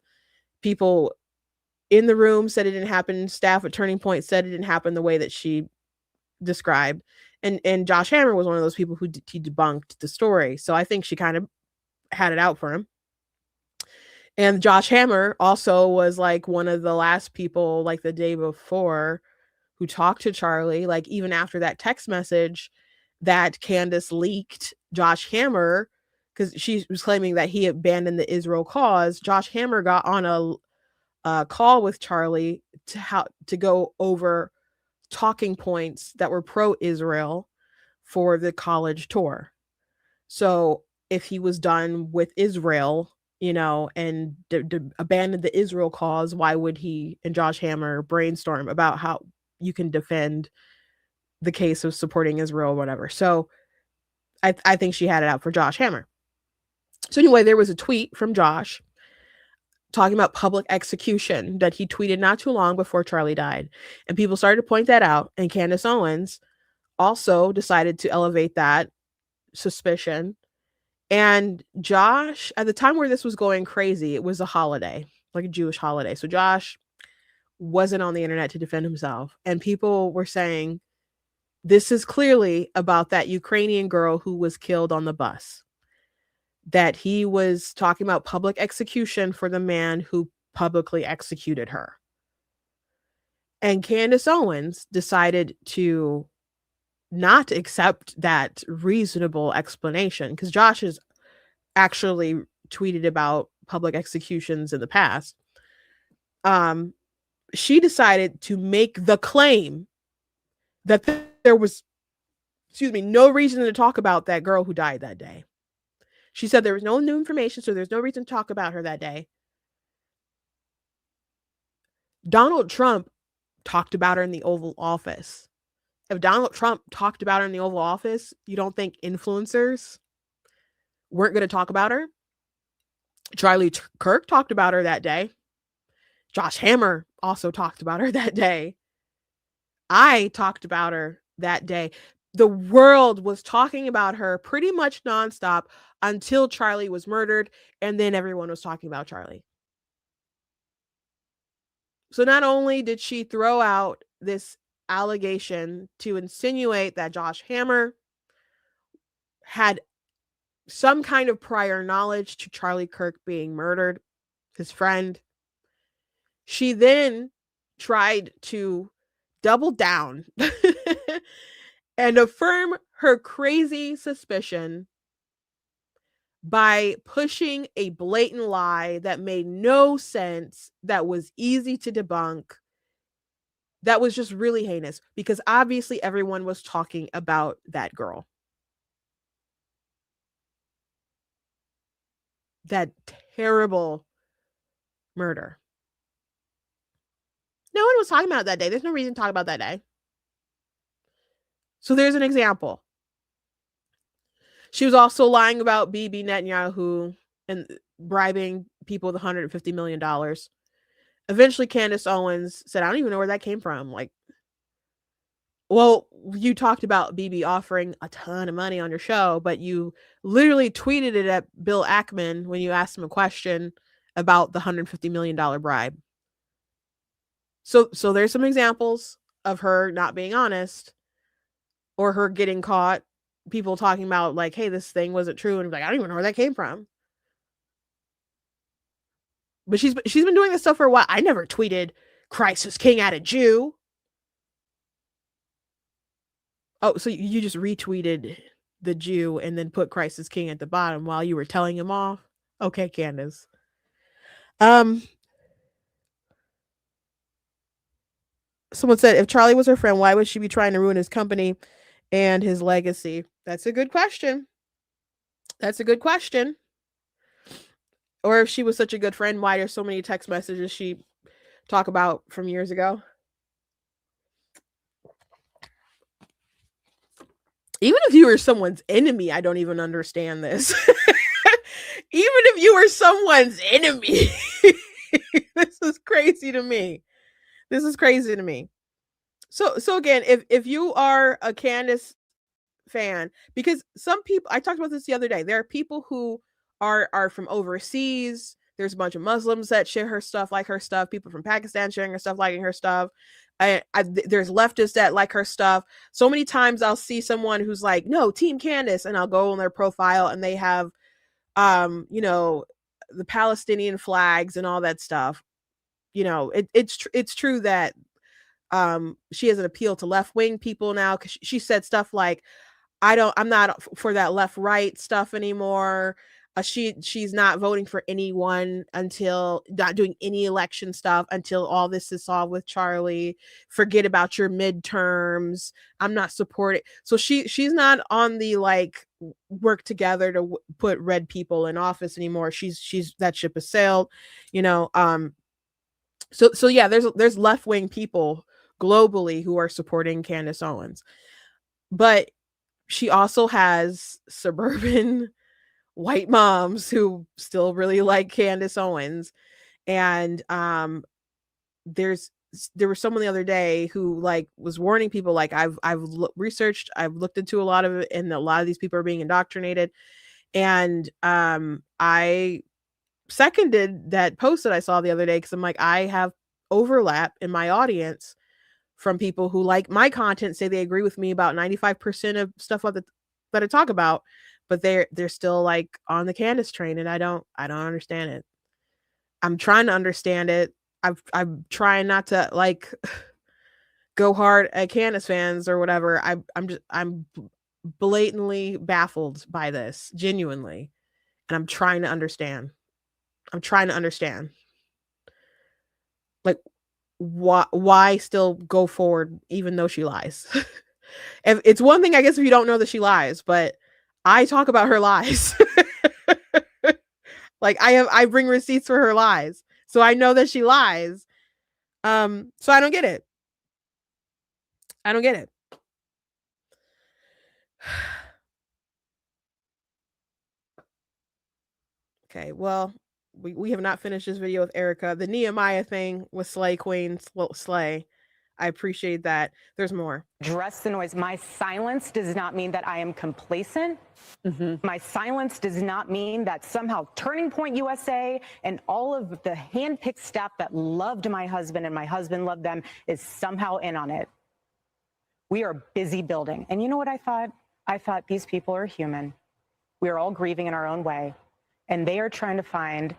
people in the room said it didn't happen. Staff at Turning Point said it didn't happen the way that she described. And Josh Hammer was one of those people who he debunked the story. So I think she kind of had it out for him. And Josh Hammer also was like one of the last people, like the day before, who talked to Charlie. Like even after that text message that Candace leaked, Josh Hammer, because she was claiming that he abandoned the Israel cause, Josh Hammer got on a call with Charlie to go over talking points that were pro-Israel for the college tour. So if he was done with Israel, you know, and abandoned the Israel cause, why would he and Josh Hammer brainstorm about how you can defend the case of supporting Israel or whatever? So I think she had it out for Josh Hammer. So anyway, there was a tweet from Josh talking about public execution that he tweeted not too long before Charlie died. And people started to point that out. And Candace Owens also decided to elevate that suspicion. And Josh, at the time where this was going crazy, it was a holiday, like a Jewish holiday. So Josh wasn't on the internet to defend himself. And people were saying, this is clearly about that Ukrainian girl who was killed on the bus. That he was talking about public execution for the man who publicly executed her. And Candace Owens decided to not accept that reasonable explanation because Josh is actually tweeted about public executions in the past. She decided to make the claim that there was, no reason to talk about that girl who died that day. She said there was no new information, so there's no reason to talk about her that day. Donald Trump talked about her in the Oval Office. If Donald Trump talked about her in the Oval Office, you don't think influencers weren't going to talk about her? Charlie Kirk talked about her that day. Josh Hammer also talked about her that day. I talked about her that day. The world was talking about her pretty much nonstop until Charlie was murdered, and then everyone was talking about Charlie. So not only did she throw out this allegation to insinuate that Josh Hammer had some kind of prior knowledge to Charlie Kirk being murdered, his friend, she then tried to double down and affirm her crazy suspicion by pushing a blatant lie that made no sense, that was easy to debunk, that was just really heinous, because obviously everyone was talking about that girl. That terrible murder. No one was talking about it that day. There's no reason to talk about that day. So there's an example. She was also lying about Bibi Netanyahu and bribing people with $150 million. Eventually, Candace Owens said, I don't even know where that came from. Like, well, you talked about Bibi offering a ton of money on your show, but you literally tweeted it at Bill Ackman when you asked him a question about the $150 million bribe. So there's some examples of her not being honest, or her getting caught, people talking about like, hey, this thing wasn't true, and like, I don't even know where that came from. But she's been doing this stuff for a while. I never tweeted Christ is king at a Jew. Oh, so you just retweeted the Jew and then put Christ is king at the bottom while you were telling him off? Okay, Candace. Someone said, if Charlie was her friend, why would she be trying to ruin his company and his legacy? That's a good question. That's a good question. Or if she was such a good friend, why there's so many text messages she talked about from years ago? Even if you were someone's enemy, I don't even understand this. Even if you were someone's enemy, this is crazy to me. This is crazy to me. So again, if you are a Candace fan, because some people, I talked about this the other day, there are people who are from overseas. There's a bunch of Muslims that share her stuff, like her stuff, people from Pakistan sharing her stuff, liking her stuff. There's leftists that like her stuff. So many times I'll see someone who's like, no, Team Candace, and I'll go on their profile and they have the Palestinian flags and all that stuff. It's true that she has an appeal to left-wing people now, because she said stuff like, I'm not for that left-right stuff anymore. She's not voting for anyone until, not doing any election stuff until all this is solved with Charlie. Forget about your midterms. I'm not supporting. So she's not on the like work together to put red people in office anymore. She's that ship has sailed, So yeah, there's left-wing people globally who are supporting Candace Owens, but she also has suburban white moms who still really like Candace Owens. And there was someone the other day who like was warning people, like, I've researched, I've looked into a lot of it, and a lot of these people are being indoctrinated. And I seconded that post that I saw the other day, because I'm like, I have overlap in my audience from people who like my content, say they agree with me about 95% of stuff that I talk about, but they're still like on the Candace train, and I don't understand it. I'm trying to understand it. I'm trying not to like go hard at Candace fans or whatever. I'm blatantly baffled by this, genuinely. And I'm trying to understand. Like, why still go forward even though she lies? If it's one thing, I guess, if you don't know that she lies, but I talk about her lies. Like, I bring receipts for her lies. So I know that she lies. So I don't get it. Okay, well, we have not finished this video with Erika. The Nehemiah thing with Slay Queen, Slay. I appreciate that. There's more. Address the noise. My silence does not mean that I am complacent. My silence does not mean that somehow Turning Point USA and all of the handpicked staff that loved my husband and my husband loved them is somehow in on it. We are busy building. And you know what I thought? I thought these people are human. We are all grieving in our own way. And they are trying to find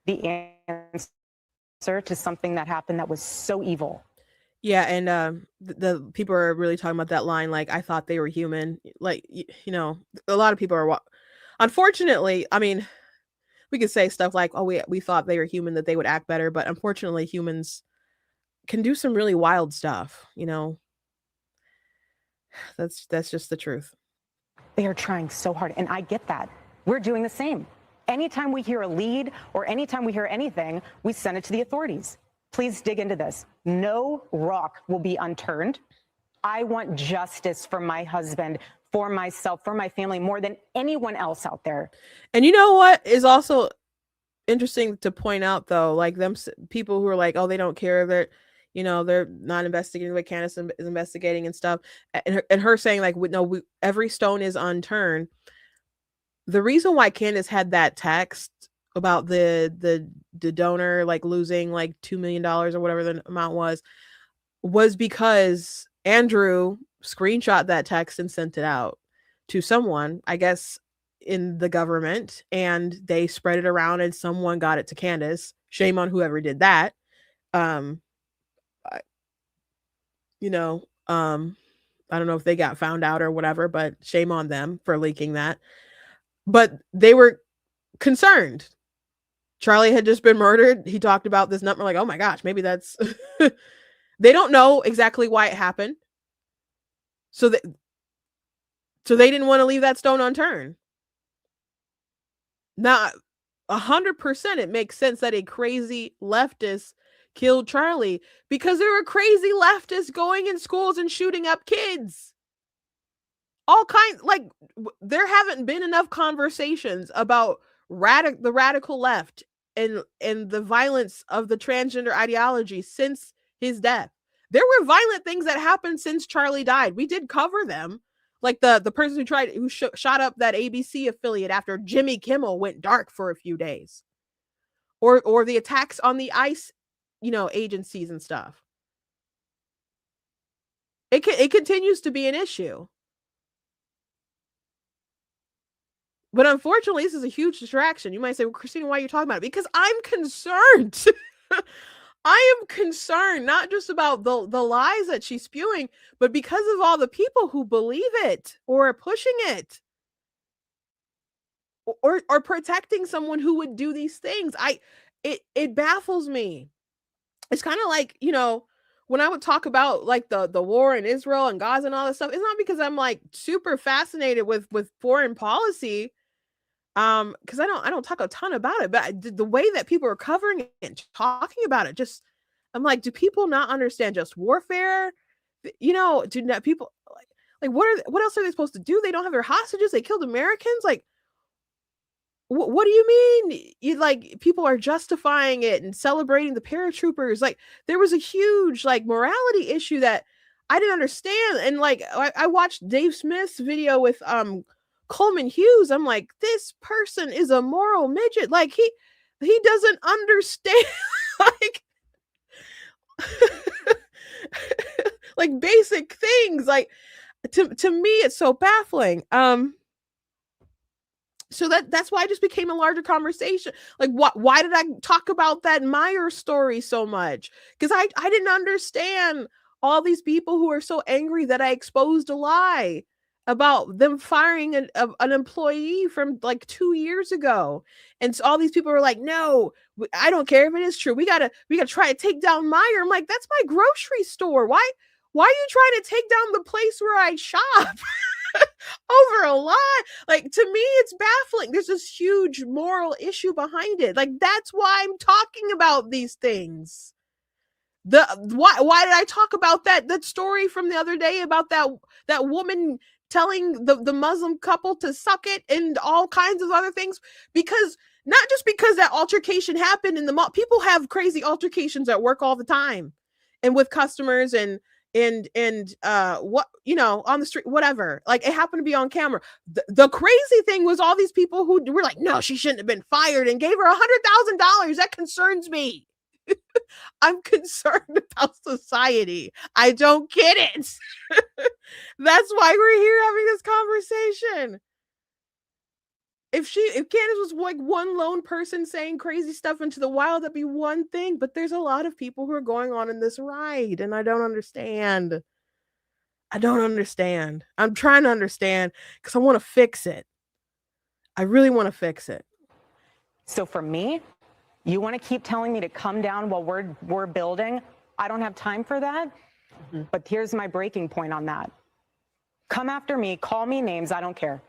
the answer to something that happened that was so evil. Yeah, and the people are really talking about that line, like, I thought they were human. Like, you know, a lot of people are, unfortunately, I mean, we could say stuff like, oh, we thought they were human, that they would act better, but unfortunately, humans can do some really wild stuff, you know. That's just the truth. They are trying so hard, and I get that. We're doing the same. Anytime we hear a lead or anytime we hear anything, we send it to the authorities. Please dig into this. No rock will be unturned. I want justice for my husband, for myself, for my family, more than anyone else out there. And you know what is also interesting to point out, though, like, them people who are like, oh, they don't care, they're, you know, they're not investigating the way Candace is investigating and stuff, and her saying, like, no, every stone is unturned. The reason why Candace had that text about the donor, like, losing like $2 million or whatever the amount was because Andrew screenshot that text and sent it out to someone, I guess, in the government, and they spread it around and someone got it to Candace. Shame on whoever did that. You know, I don't know if they got found out or whatever, but shame on them for leaking that. But they were concerned. Charlie had just been murdered. He talked about this number, like, oh my gosh, maybe that's they don't know exactly why it happened. So they didn't want to leave that stone unturned. Now, 100% it makes sense that a crazy leftist killed Charlie, because there were crazy leftists going in schools and shooting up kids. All kinds, like, there haven't been enough conversations about the radical left and the violence of the transgender ideology since his death. There were violent things that happened since Charlie died. We did cover them. Like the person who shot up that ABC affiliate after Jimmy Kimmel went dark for a few days. Or the attacks on the ICE, you know, agencies and stuff. It continues to be an issue. But unfortunately, this is a huge distraction. You might say, well, Christina, why are you talking about it? Because I'm concerned. I am concerned, not just about the lies that she's spewing, but because of all the people who believe it or are pushing it or protecting someone who would do these things. It baffles me. It's kind of like, you know, when I would talk about like the war in Israel and Gaza and all this stuff, it's not because I'm like super fascinated with foreign policy. Because I don't talk a ton about it, but the way that people are covering it and talking about it, just, I'm like, do people not understand just warfare? You know, do not people like what else are they supposed to do? They don't have their hostages. They killed Americans. Like, what do you mean? You, like, people are justifying it and celebrating the paratroopers. Like, there was a huge like morality issue that I didn't understand. And like, I watched Dave Smith's video with Coleman Hughes. I'm like, this person is a moral midget. Like, he doesn't understand like like basic things. Like, to me, it's so baffling. So that's why it just became a larger conversation. Like, why did I talk about that Meyer story so much? Because I didn't understand all these people who are so angry that I exposed a lie. about them firing an employee from like 2 years ago. And so all these people were like, no, I don't care if it is true. We gotta try to take down Meyer. I'm like, that's my grocery store. Why are you trying to take down the place where I shop? Over a lot? Like, to me, it's baffling. There's this huge moral issue behind it. Like, that's why I'm talking about these things. Why did I talk about that story from the other day about that woman telling the Muslim couple to suck it and all kinds of other things? Because not just because that altercation happened in the mall. People have crazy altercations at work all the time, and with customers and what, you know, on the street, whatever. Like, it happened to be on camera. The crazy thing was all these people who were like, no, she shouldn't have been fired, and gave her $100,000. That concerns me. I'm concerned about society. I don't get it. That's why we're here having this conversation. If Candace was like one lone person saying crazy stuff into the wild, that'd be one thing. But there's a lot of people who are going on in this ride, and I don't understand. I'm trying to understand because I want to fix it. I really want to fix it. So for me, you want to keep telling me to come down while we're building? I don't have time for that. Mm-hmm. But here's my breaking point on that. Come after me, call me names, I don't care.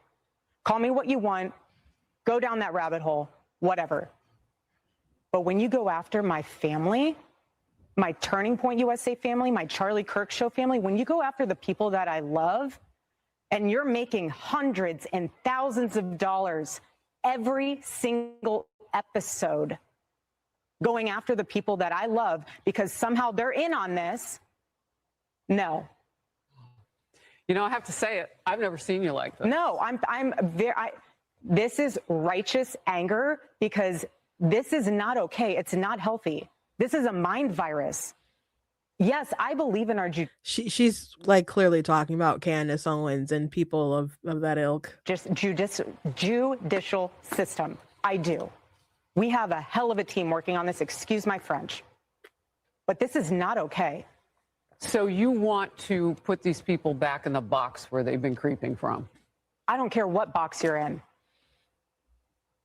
Call me what you want, go down that rabbit hole, whatever. But when you go after my family, my Turning Point USA family, my Charlie Kirk Show family, when you go after the people that I love, and you're making hundreds and thousands of dollars every single episode, going after the people that I love because somehow they're in on this. No. You know, I have to say it. I've never seen you like this. No, this is righteous anger because this is not okay. It's not healthy. This is a mind virus. Yes, I believe in our she's like clearly talking about Candace Owens and people of that ilk. Just judicial system. I do. We have a hell of a team working on this, excuse my French. But this is not okay. So you want to put these people back in the box where they've been creeping from? I don't care what box you're in.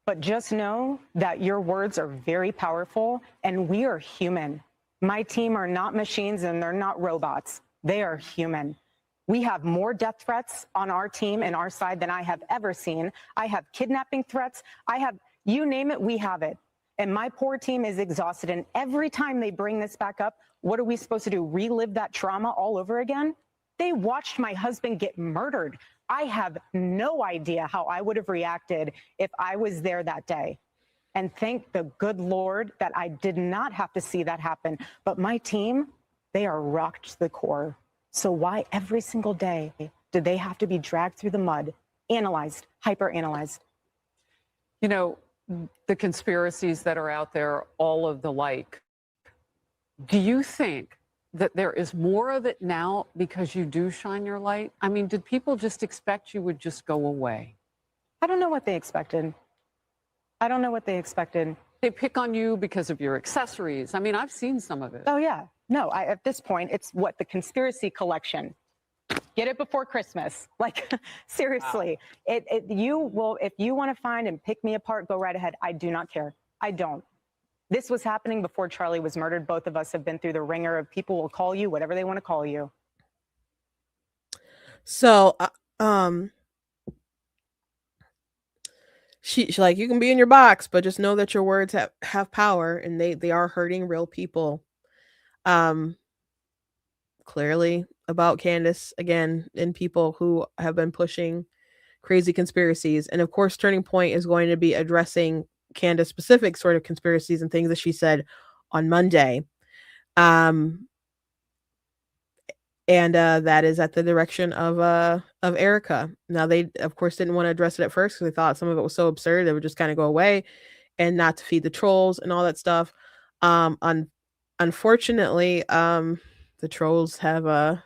But just know that your words are very powerful and we are human. My team are not machines and they're not robots. They are human. We have more death threats on our team and our side than I have ever seen. I have kidnapping threats. You name it, we have it. And my poor team is exhausted. And every time they bring this back up, what are we supposed to do? Relive that trauma all over again? They watched my husband get murdered. I have no idea how I would have reacted if I was there that day. And thank the good Lord that I did not have to see that happen. But my team, they are rocked to the core. So why every single day do they have to be dragged through the mud, analyzed, hyper-analyzed? You know, the conspiracies that are out there, all of the like. Do you think that there is more of it now because you do shine your light? I mean, did people just expect you would just go away? I don't know what they expected. They pick on you because of your accessories. I mean, I've seen some of it. Oh, yeah. No, at this point, it's what the conspiracy collection. Get it before Christmas. Like, seriously, wow. If you want to find and pick me apart, go right ahead. I do not care. I don't. This was happening before Charlie was murdered. Both of us have been through the ringer of people will call you whatever they want to call you. So, she's like, you can be in your box, but just know that your words have power, and they are hurting real people. Clearly about Candace again, and people who have been pushing crazy conspiracies. And of course, Turning Point is going to be addressing Candace specific sort of conspiracies and things that she said on Monday. And that is at the direction of Erika. Now, they of course didn't want to address it at first because they thought some of it was so absurd it would just kind of go away and not to feed the trolls and all that stuff. Unfortunately, the trolls have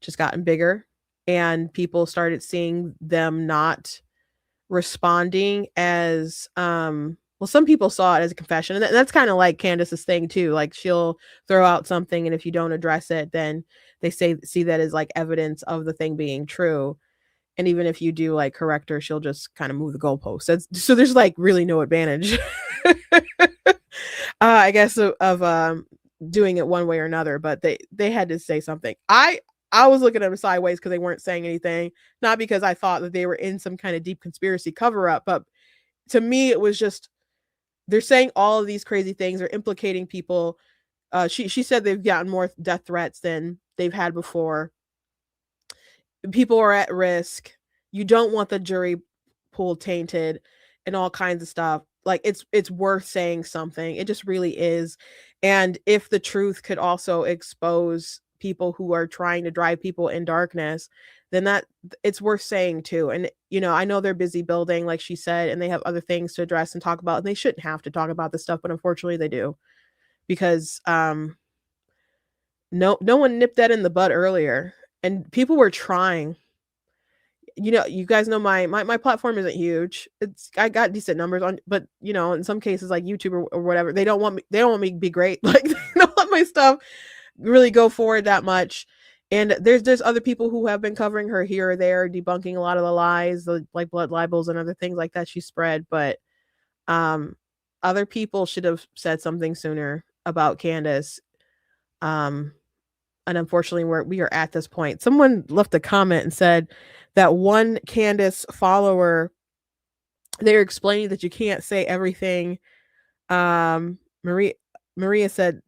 just gotten bigger, and people started seeing them not responding as well. Some people saw it as a confession, and that's kind of like Candace's thing too. Like, she'll throw out something, and if you don't address it, then they see that as like evidence of the thing being true. And even if you do like correct her, she'll just kind of move the goalposts. So there's like really no advantage, I guess, of doing it one way or another. But they had to say something. I was looking at them sideways because they weren't saying anything, not because I thought that they were in some kind of deep conspiracy cover up, but to me it was just they're saying all of these crazy things. They're implicating people. She said they've gotten more death threats than they've had before. People are at risk. You don't want the jury pool tainted and all kinds of stuff. Like it's worth saying something. It just really is. And if the truth could also expose people who are trying to drive people in darkness, then that it's worth saying too. And I know they're busy building, like she said, and they have other things to address and talk about, and they shouldn't have to talk about this stuff, but unfortunately they do. Because no one nipped that in the bud earlier. And people were trying. You guys know my platform isn't huge. I got decent numbers on, but in some cases like YouTube or whatever, they don't want me to be great. Like they don't let my stuff really go forward that much. And there's other people who have been covering her here or there, debunking a lot of the lies, like blood libels and other things like that she spread. But other people should have said something sooner about Candace. And unfortunately we are at this point. Someone left a comment and said that one Candace follower, they're explaining that you can't say everything. Maria said,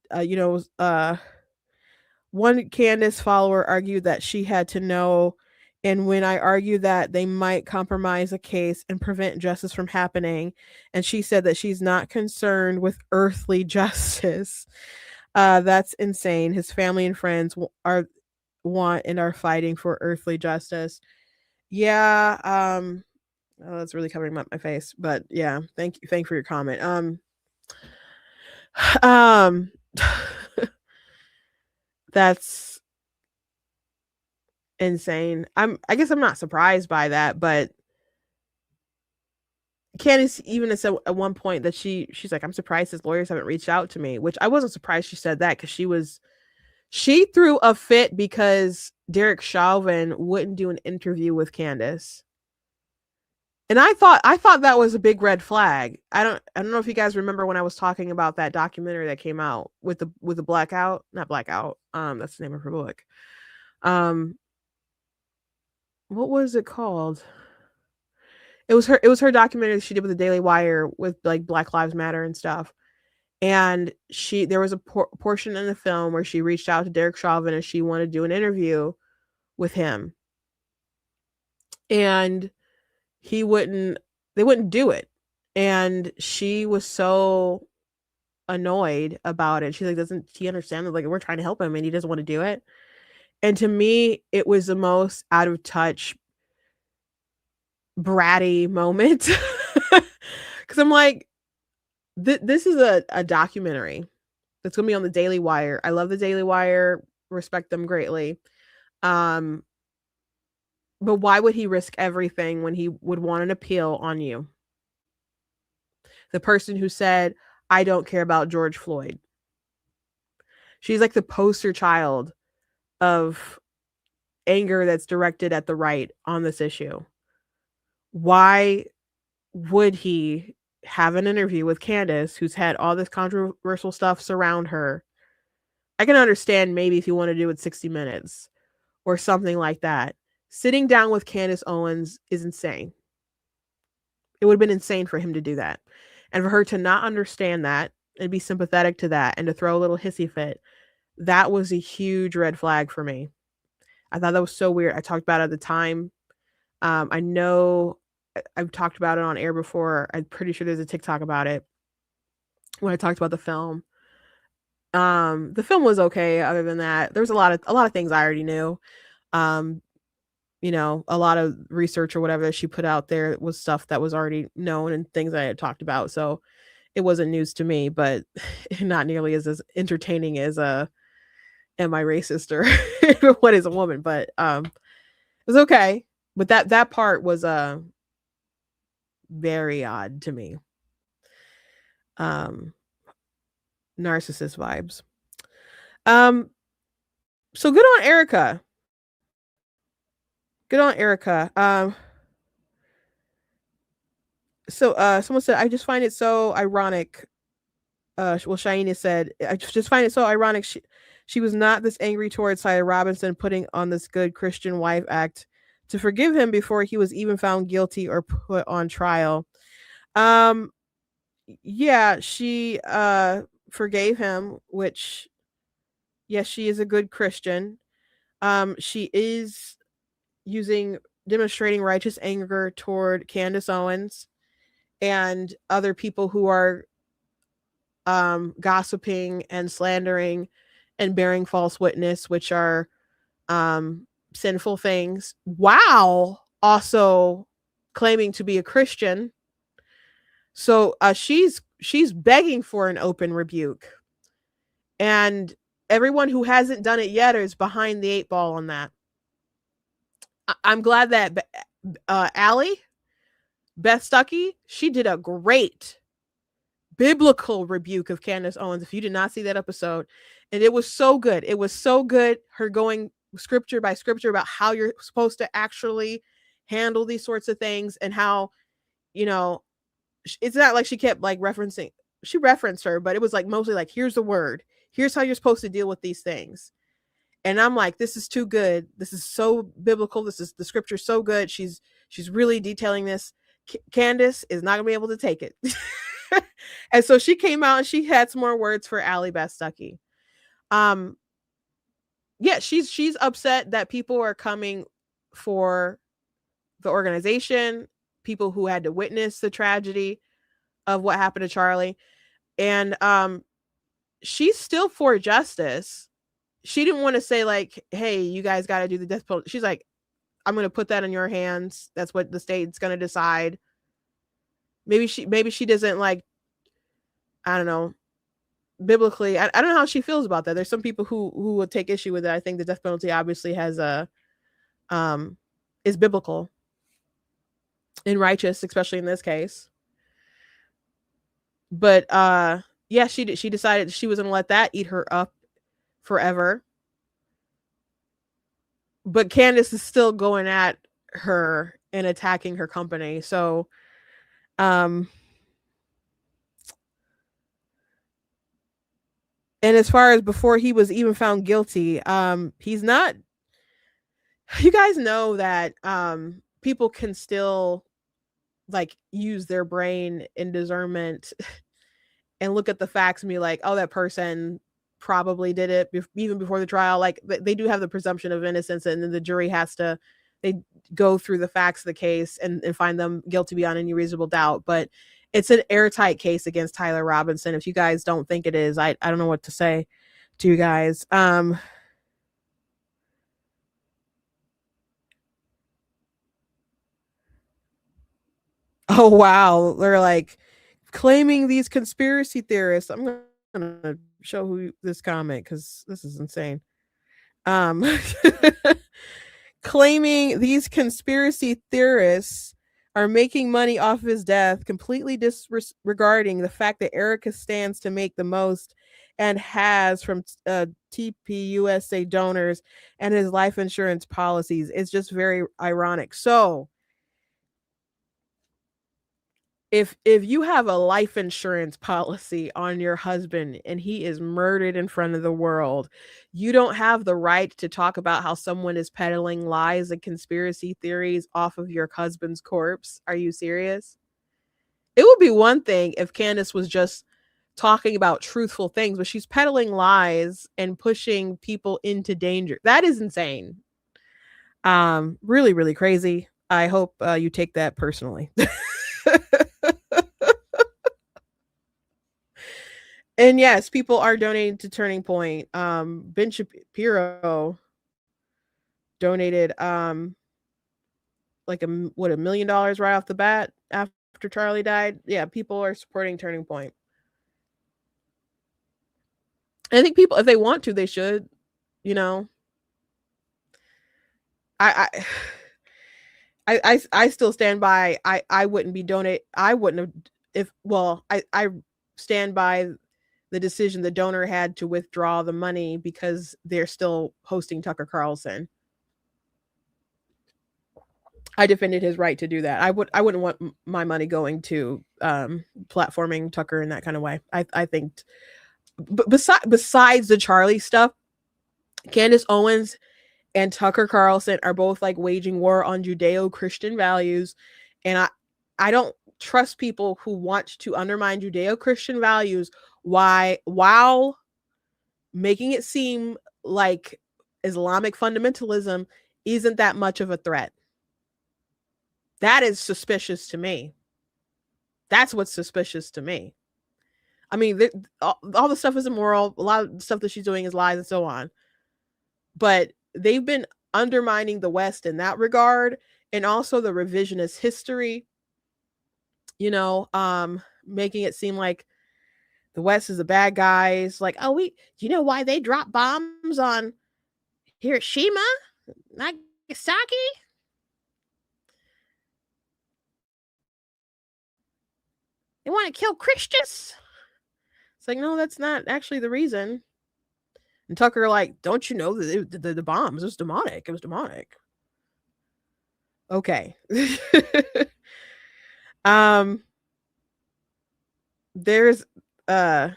one Candace follower argued that she had to know, and when I argued that they might compromise a case and prevent justice from happening, and she said that she's not concerned with earthly justice. That's insane. His family and friends want and are fighting for earthly justice. Yeah. Oh, that's really covering my face, but yeah, thank you for your comment. That's insane. I guess I'm not surprised by that, but Candace even said at one point that she's like, I'm surprised his lawyers haven't reached out to me, which I wasn't surprised she said that, because she threw a fit because Derek Chauvin wouldn't do an interview with Candace. And I thought that was a big red flag. I don't know if you guys remember when I was talking about that documentary that came out with the Blackout, not Blackout. That's the name of her book. What was it called? It was her documentary she did with the Daily Wire with like Black Lives Matter and stuff. And there was a portion in the film where she reached out to Derek Chauvin and she wanted to do an interview with him. And they wouldn't do it. And she was so annoyed about it. She's like, doesn't he understand that, like, we're trying to help him and he doesn't want to do it? And to me, it was the most out of touch, bratty moment. Because I'm like, this is a documentary that's going to be on the Daily Wire. I love the Daily Wire, respect them greatly. But why would he risk everything when he would want an appeal on you? The person who said, I don't care about George Floyd. She's like the poster child of anger that's directed at the right on this issue. Why would he have an interview with Candace, who's had all this controversial stuff surround her? I can understand maybe if you want to do it 60 Minutes or something like that. Sitting down with Candace Owens is insane. It would have been insane for him to do that. And for her to not understand that and be sympathetic to that and to throw a little hissy fit, that was a huge red flag for me. I thought that was so weird. I talked about it at the time. I know I've talked about it on air before. I'm pretty sure there's a TikTok about it when I talked about the film. The film was okay. Other than that, there was a lot of things I already knew. A lot of research or whatever that she put out there was stuff that was already known and things I had talked about. So it wasn't news to me, but not nearly as entertaining as am I racist or what is a woman, but it was okay. But that part was very odd to me. Narcissist vibes. So good on Erika. Good on Erica. So someone said, I just find it so ironic. Well, Shaina said, I just find it so ironic. She was not this angry towards Tyler Robinson putting on this good Christian wife act to forgive him before he was even found guilty or put on trial. Um, yeah, she forgave him, which yes, she is a good Christian. She is demonstrating righteous anger toward Candace Owens and other people who are gossiping and slandering and bearing false witness, which are sinful things, while also claiming to be a Christian. So she's begging for an open rebuke, and everyone who hasn't done it yet is behind the 8 ball on that. I'm glad that Allie Beth Stuckey, she did a great biblical rebuke of Candace Owens. If you did not see that episode, and it was so good. It was so good. Her going scripture by scripture about how you're supposed to actually handle these sorts of things, and how, you know, it's not like she kept like referencing, she referenced her, but it was like mostly like, here's the word, here's how you're supposed to deal with these things. And I'm like, this is too good. This is so biblical. This is the scripture so good. She's really detailing this. Candace is not gonna be able to take it. And so she came out and she had some more words for Allie Beth Stuckey. Yeah, she's upset that people are coming for the organization, people who had to witness the tragedy of what happened to Charlie. And she's still for justice. She didn't want to say like, hey, you guys got to do the death penalty. She's like, I'm going to put that in your hands. That's what the state's going to decide. Maybe she doesn't like, I don't know, biblically. I don't know how she feels about that. There's some people who will take issue with it. I think the death penalty obviously has is biblical and righteous, especially in this case. But yeah, she decided she was going to let that eat her up forever. But Candace is still going at her and attacking her company. So and as far as before he was even found guilty, he's not. You guys know that people can still like use their brain in discernment and look at the facts and be like, oh, that person probably did it even before the trial. Like they do have the presumption of innocence, and then the jury has to, they go through the facts of the case and find them guilty beyond any reasonable doubt. But it's an airtight case against Tyler Robinson. If you guys don't think it is, I don't know what to say to you guys. Oh wow, they're like claiming these conspiracy theorists. I'm gonna show who this comment, because this is insane. Claiming these conspiracy theorists are making money off of his death, completely disregarding the fact that Erika stands to make the most and has from TPUSA donors and his life insurance policies. It's just very ironic. So if you have a life insurance policy on your husband and he is murdered in front of the world, you don't have the right to talk about how someone is peddling lies and conspiracy theories off of your husband's corpse. Are you serious? It would be one thing if Candace was just talking about truthful things, but she's peddling lies and pushing people into danger. That is insane. Really, really crazy. I hope you take that personally. And yes, people are donating to Turning Point. Ben Shapiro donated like $1 million right off the bat after Charlie died. Yeah, people are supporting Turning Point. I think people, if they want to, they should. You know, I still stand by. I wouldn't be donate. I wouldn't have if. Well, I stand by the decision the donor had to withdraw the money because they're still hosting Tucker Carlson. I defended his right to do that. I wouldn't want my money going to platforming Tucker in that kind of way. I think, but besides the Charlie stuff, Candace Owens and Tucker Carlson are both like waging war on Judeo-Christian values, and I don't trust people who want to undermine Judeo-Christian values while making it seem like Islamic fundamentalism isn't that much of a threat. That is suspicious to me. That's what's suspicious to me. I mean, all the stuff is immoral. A lot of stuff that she's doing is lies and so on. But they've been undermining the West in that regard, and also the revisionist history, making it seem like the West is the bad guys. Like, oh, you know why they dropped bombs on Hiroshima, Nagasaki? They want to kill Christians. It's like, no, that's not actually the reason. And Tucker, like, don't you know that the bombs, it was demonic. It was demonic. Okay. There's I'm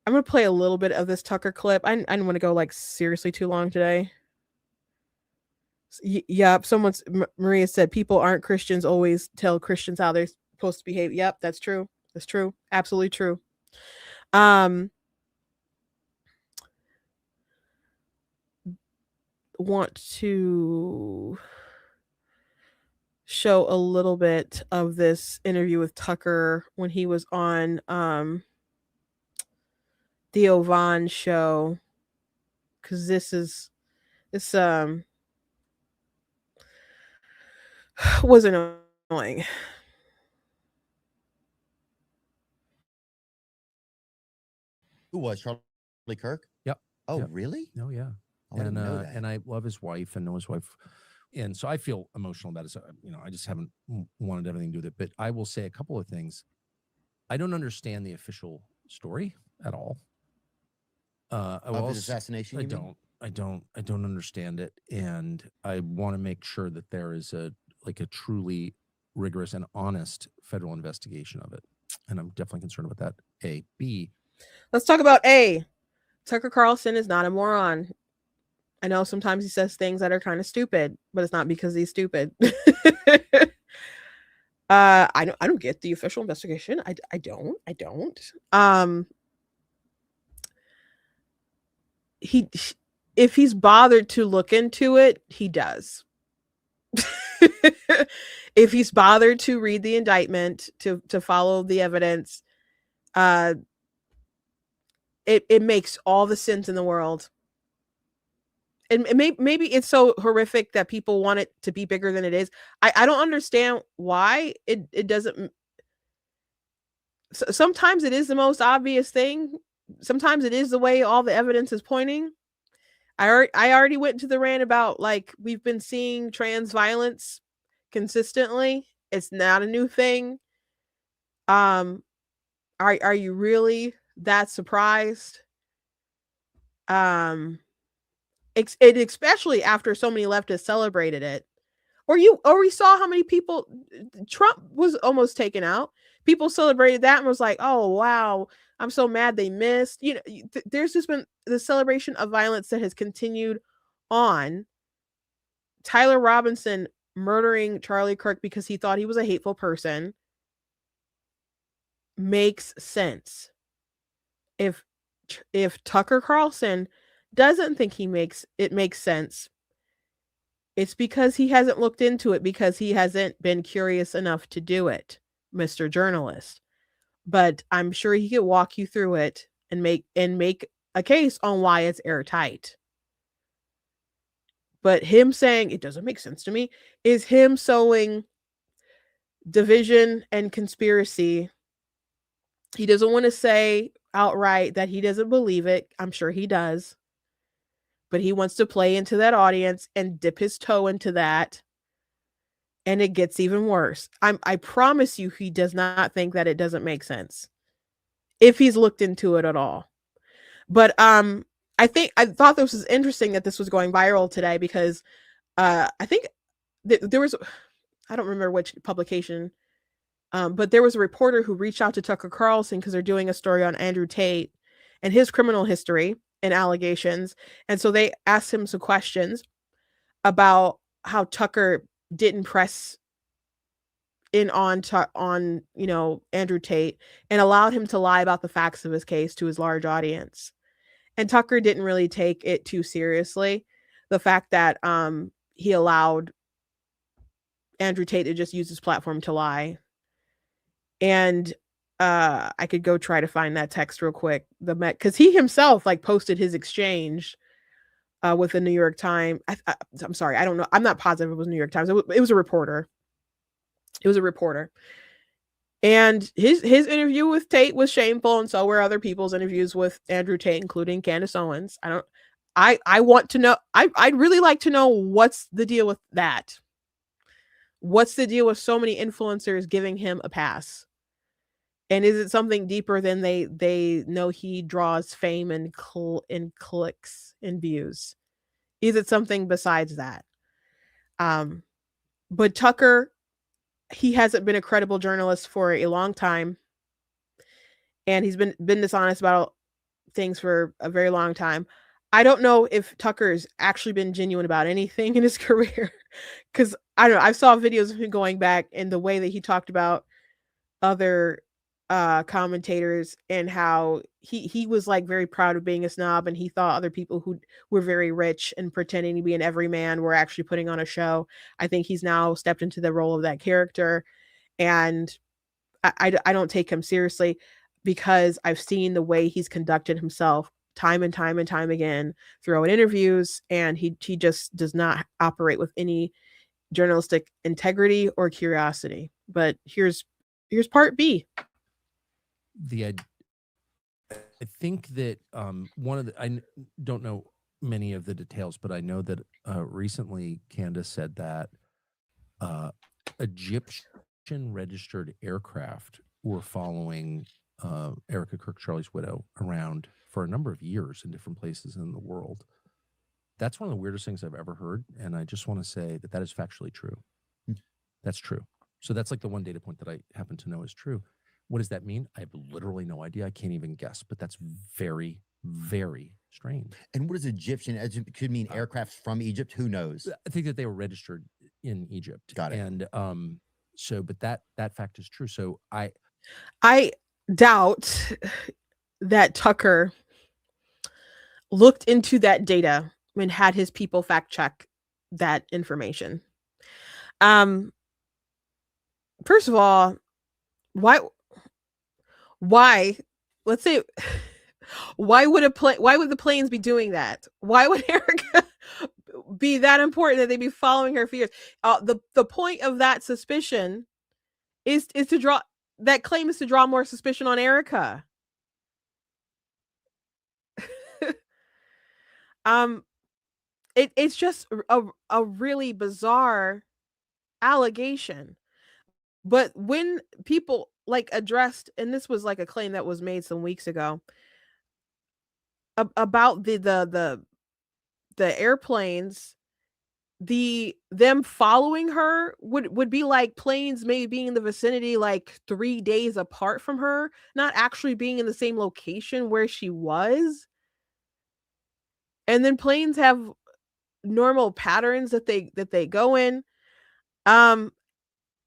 gonna play a little bit of this Tucker clip. I don't want to go like seriously too long today. Yep, Maria said people aren't Christians, always tell Christians how they're supposed to behave. Yep, that's true. That's true. Absolutely true. Want to show a little bit of this interview with Tucker when he was on the Ovan show, because this was annoying. Who was Charlie Kirk? Yep. Oh, yep. really? Oh, yeah. Oh, I didn't know that. And I love his wife and know his wife. And so I feel emotional about it. So, I just haven't wanted everything to do with it. But I will say a couple of things. I don't understand the official story at all. Of his assassination? I don't understand it. And I want to make sure that there is a truly rigorous and honest federal investigation of it. And I'm definitely concerned about that. A. B. Let's talk about A. Tucker Carlson is not a moron. I know sometimes he says things that are kind of stupid, but it's not because he's stupid. I don't get the official investigation. I don't. If he's bothered to look into it, he does. If he's bothered to read the indictment, to follow the evidence, it makes all the sense in the world. And maybe it's so horrific that people want it to be bigger than it is. I don't understand why it doesn't. Sometimes it is the most obvious thing. Sometimes it is the way all the evidence is pointing. I already went into the rant about, like, we've been seeing trans violence consistently. It's not a new thing. Are you really that surprised? Especially after so many leftists celebrated it, or we saw how many people Trump was almost taken out. People celebrated that and was like, oh wow, I'm so mad they missed. There's just been the celebration of violence that has continued on. Tyler Robinson murdering Charlie Kirk because he thought he was a hateful person makes sense. If Tucker Carlson doesn't think it makes sense, it's because he hasn't looked into it, because he hasn't been curious enough to do it, Mr. Journalist. But I'm sure he could walk you through it and make a case on why it's airtight. But him saying it doesn't make sense to me is him sowing division and conspiracy. He doesn't want to say outright that he doesn't believe it. I'm sure he does. But he wants to play into that audience and dip his toe into that. And it gets even worse. I promise you, he does not think that it doesn't make sense, if he's looked into it at all. But I thought this was interesting that this was going viral today, because I think there was, I don't remember which publication, but there was a reporter who reached out to Tucker Carlson because they're doing a story on Andrew Tate and his criminal history and allegations. And so they asked him some questions about how Tucker didn't press in on Andrew Tate and allowed him to lie about the facts of his case to his large audience. And Tucker didn't really take it too seriously. The fact that he allowed Andrew Tate to just use his platform to lie. And I could go try to find that text real quick. Because he himself posted his exchange with the New York Times. I'm sorry, I don't know. I'm not positive it was New York Times. It was a reporter. It was a reporter. And his interview with Tate was shameful, and so were other people's interviews with Andrew Tate, including Candace Owens. I want to know. I'd really like to know what's the deal with that. What's the deal with so many influencers giving him a pass? And is it something deeper than they know he draws fame and clicks and views? Is it something besides that? But Tucker, he hasn't been a credible journalist for a long time. And he's been dishonest about things for a very long time. I don't know if Tucker's actually been genuine about anything in his career. Because I don't know. I saw videos of him going back and the way that he talked about other commentators and how he was very proud of being a snob, and he thought other people who were very rich and pretending to be an everyman were actually putting on a show. I think he's now stepped into the role of that character, and I don't take him seriously because I've seen the way he's conducted himself time and time and time again throughout interviews, and he just does not operate with any journalistic integrity or curiosity. But here's part B. I think that one of the, I don't know many of the details, but I know that recently Candace said that Egyptian registered aircraft were following Erika Kirk, Charlie's widow, around for a number of years in different places in the world. That's one of the weirdest things I've ever heard, and I just want to say that that is factually true. That's true. So that's the one data point that I happen to know is true. What does that mean? I have literally no idea. I can't even guess, but that's very, very strange. And what is Egyptian? It could mean aircraft from Egypt. Who knows? I think that they were registered in Egypt. Got it. And but that fact is true. So I doubt that Tucker looked into that data and had his people fact check that information. First of all, why let's say why would the planes be doing that? Why would Erika be that important that they be following her for years? The point of that suspicion is to draw that claim is to draw more suspicion on Erika. It's just a really bizarre allegation. But when people addressed, and this was a claim that was made some weeks ago about the airplanes, them following her would be like planes maybe being in the vicinity 3 days apart from her, not actually being in the same location where she was. And then planes have normal patterns that they go in.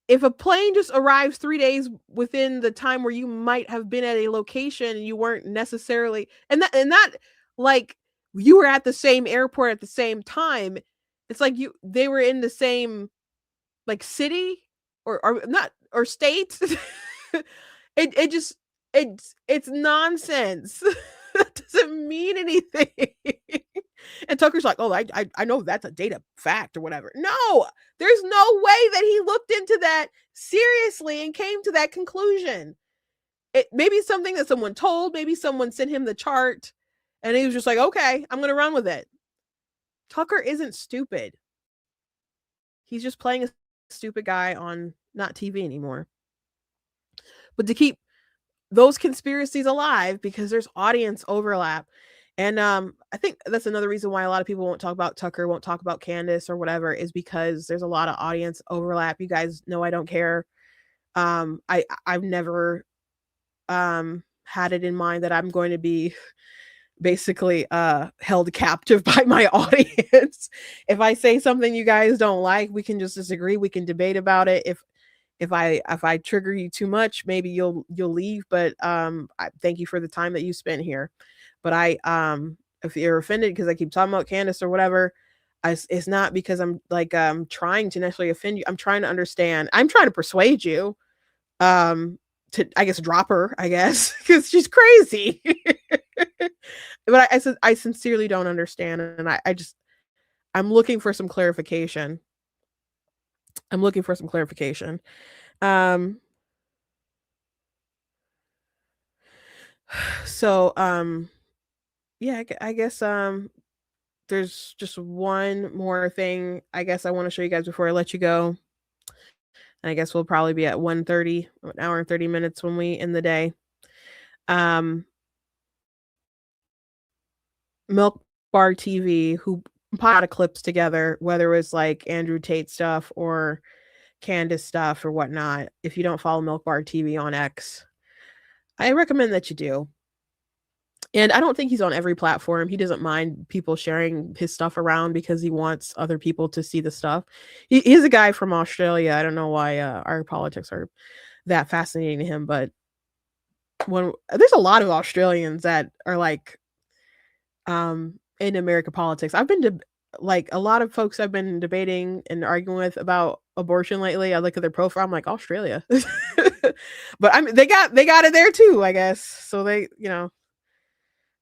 If a plane just arrives 3 days within the time where you might have been at a location and you weren't necessarily, and that you were at the same airport at the same time, it's they were in the same city or not, or state. It's nonsense. That doesn't mean anything. And Tucker's like, oh, I know that's a data fact or whatever. No, there's no way that he looked into that seriously and came to that conclusion. It maybe something that someone told, maybe someone sent him the chart and he was just like, okay, I'm going to run with it. Tucker isn't stupid. He's just playing a stupid guy on not TV anymore. But to keep those conspiracies alive, because there's audience overlap, And I think that's another reason why a lot of people won't talk about Tucker, won't talk about Candace or whatever, is because there's a lot of audience overlap. You guys know I don't care. I've never had it in mind that I'm going to be basically held captive by my audience. If I say something you guys don't like, we can just disagree, we can debate about it. If I trigger you too much, maybe you'll leave, but I thank you for the time that you spent here. But if you're offended because I keep talking about Candace or whatever, it's not because I'm like trying to necessarily offend you. I'm trying to understand. I'm trying to persuade you to, I guess, drop her, I guess, because she's crazy. But I sincerely don't understand, and I'm looking for some clarification. I'm looking for some clarification. Um so yeah, I guess there's just one more thing I guess I want to show you guys before I let you go. And I guess we'll probably be at 1:30, an hour and 30 minutes when we end the day. Um Milk Bar TV, who put a lot of clips together, whether it was like Andrew Tate stuff or Candace stuff or whatnot. If you don't follow Milk Bar TV on X, I recommend that you do. And I don't think he's on every platform. He doesn't mind people sharing his stuff around because he wants other people to see the stuff. He's a guy from Australia. I don't know why our politics are that fascinating to him, but when there's a lot of Australians that are like in American politics. I've been to like a lot of folks I've been debating and arguing with about abortion lately. I look at their profile, I'm like, Australia. But I mean they got it there too, I guess. So they, you know,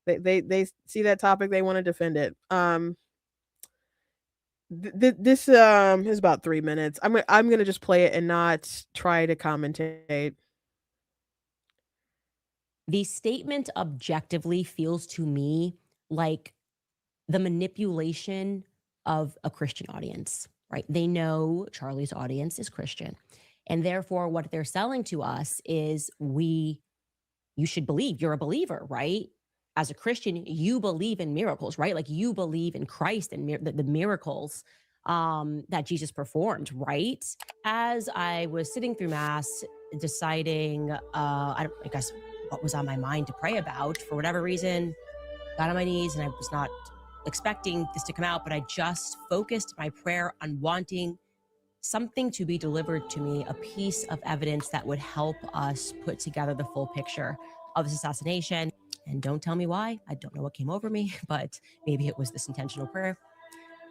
they see that topic, they want to defend it. This is about 3 minutes. I'm gonna just play it and not try to commentate. The statement objectively feels to me like the manipulation of a Christian audience, right? They know Charlie's audience is Christian. And therefore, what they're selling to us is you should believe, you're a believer, right? As a Christian, you believe in miracles, right? Like you believe in Christ and the miracles that Jesus performed, right? As I was sitting through Mass, deciding, I guess what was on my mind to pray about, for whatever reason, got on my knees, and I was not expecting this to come out, but I just focused my prayer on wanting something to be delivered to me, a piece of evidence that would help us put together the full picture of this assassination. And don't tell me why. I don't know what came over me, but maybe it was this intentional prayer.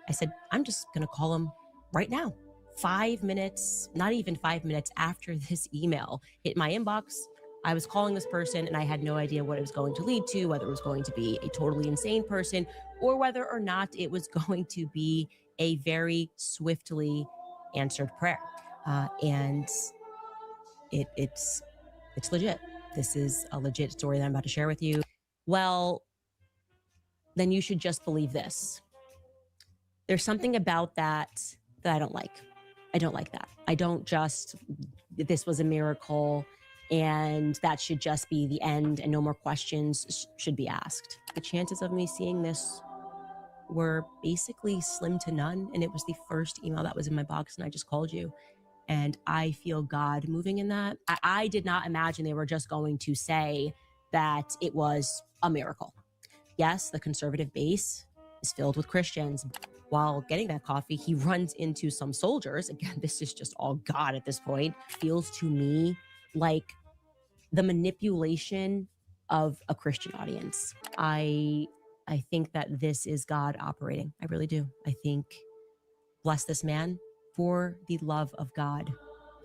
I said, I'm just going to call him right now. 5 minutes, not even 5 minutes after this email hit my inbox, I was calling this person and I had no idea what it was going to lead to, whether it was going to be a totally insane person or whether or not it was going to be a very swiftly answered prayer. And it's legit. This is a legit story that I'm about to share with you. Well, then you should just believe this. There's something about that I don't like. I don't like that. I don't just, this was a miracle and that should just be the end and no more questions should be asked. The chances of me seeing this were basically slim to none. And it was the first email that was in my box and I just called you. And I feel God moving in that. I did not imagine they were just going to say that it was a miracle. Yes, the conservative base is filled with Christians. While getting that coffee, he runs into some soldiers. Again, this is just all God at this point. Feels to me like the manipulation of a Christian audience. I think that this is God operating. I really do. I think, bless this man. For the love of God,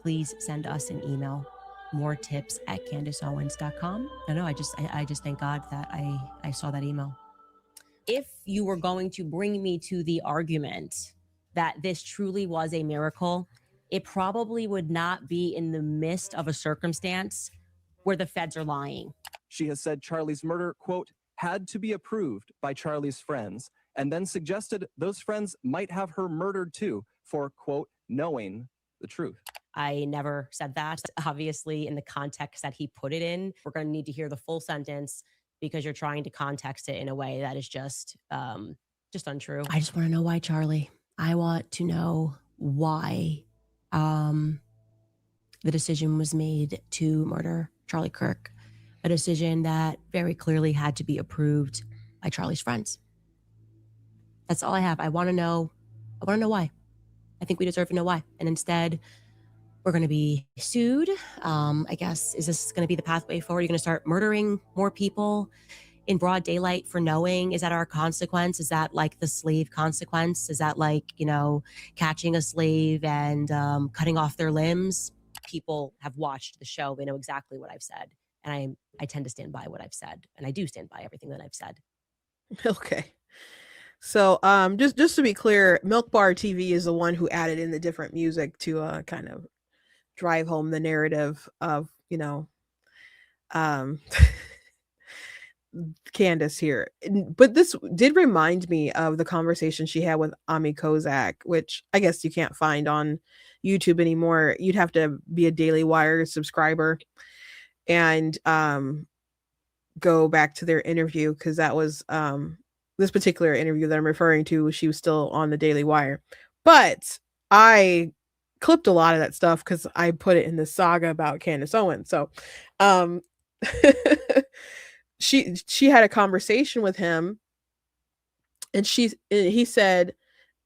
please send us an email. More tips at CandaceOwens.com. I just thank God that I saw that email. If you were going to bring me to the argument that this truly was a miracle, it probably would not be in the midst of a circumstance where the feds are lying. She has said Charlie's murder, quote, had to be approved by Charlie's friends, and then suggested those friends might have her murdered too for, quote, knowing the truth. I never said that. Obviously, in the context that he put it in, we're going to need to hear the full sentence because you're trying to context it in a way that is just untrue. I just want to know why, Charlie. I want to know why the decision was made to murder Charlie Kirk, a decision that very clearly had to be approved by Charlie's friends. That's all I have. I want to know why. I think we deserve to know why. And instead, we're going to be sued. I guess, is this going to be the pathway forward? You're going to start murdering more people in broad daylight for knowing? Is that our consequence? Is that like the slave consequence? Is that like, catching a slave and cutting off their limbs? People have watched the show. They know exactly what I've said. And I tend to stand by what I've said. And I do stand by everything that I've said. Okay. So just to be clear, Milk Bar TV is the one who added in the different music to kind of drive home the narrative of, Candace here. But this did remind me of the conversation she had with Ami Kozak, which I guess you can't find on YouTube anymore. You'd have to be a Daily Wire subscriber and go back to their interview, because that was this particular interview that I'm referring to. She was still on the Daily Wire, but I clipped a lot of that stuff because I put it in the saga about Candace Owens. So she had a conversation with him, and he said,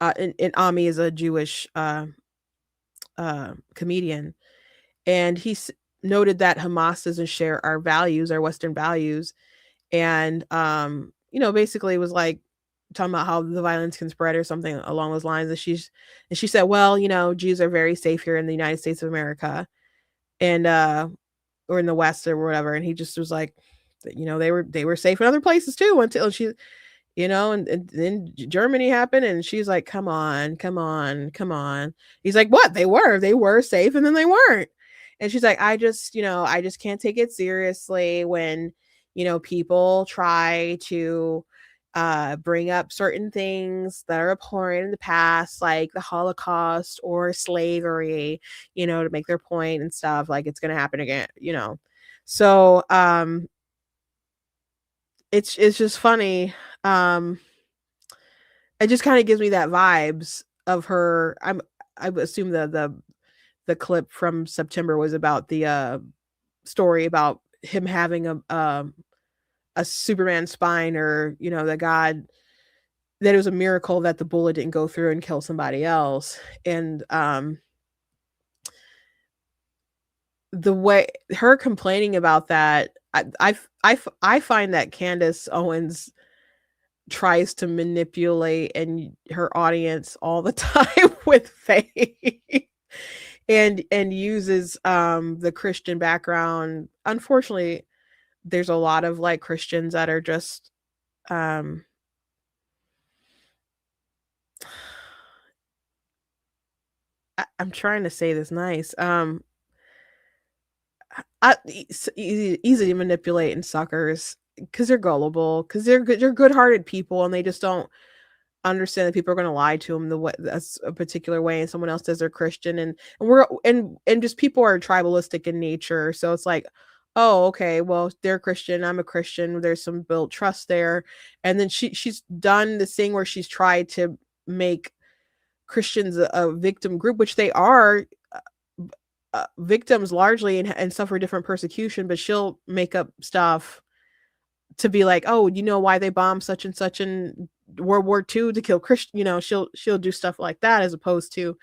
and Ami is a Jewish comedian, and he noted that Hamas doesn't share our values, our Western values, and basically was like talking about how the violence can spread or something along those lines. And she said, well, Jews are very safe here in the United States of America, and or in the West or whatever. And he just was like, they were safe in other places too, until she, and then Germany happened, and she's like, come on. He's like, what? They were safe, and then they weren't. And she's like, I just can't take it seriously when, people try to bring up certain things that are abhorrent in the past, like the Holocaust or slavery, to make their point and stuff, like it's going to happen again, So it's just funny. It just kind of gives me that vibes of her. I assume the clip from September was about the story about him having a Superman spine, or the God, that it was a miracle that the bullet didn't go through and kill somebody else. And the way her complaining about that, I find that Candace Owens tries to manipulate her audience all the time with faith, and uses the Christian background. Unfortunately, there's a lot of like Christians that are just I'm trying to say this nice. Easy to manipulate, and suckers, because they're gullible, because they're good-hearted people, and they just don't understand that people are going to lie to them that's a particular way, and someone else says they're Christian, and we're and just people are tribalistic in nature. So it's like, oh, okay, well, they're Christian, I'm a Christian, there's some built trust there. And then she's done this thing where she's tried to make Christians a victim group, which they are. Victims largely, and suffer different persecution, but she'll make up stuff to be like, oh, why they bombed such and such in World War II to kill Christian. She'll do stuff like that, as opposed to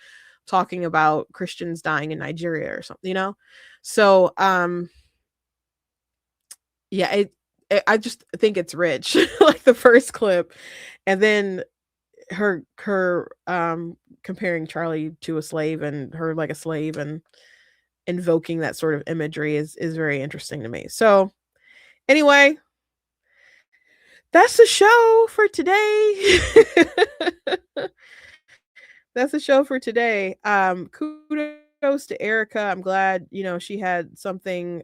talking about Christians dying in Nigeria or something. So yeah, I just think it's rich, like the first clip, and then her comparing Charlie to a slave, and her like a slave, and invoking that sort of imagery is very interesting to me. So anyway, that's the show for today. That's the show for today. Kudos to Erika. I'm glad, she had something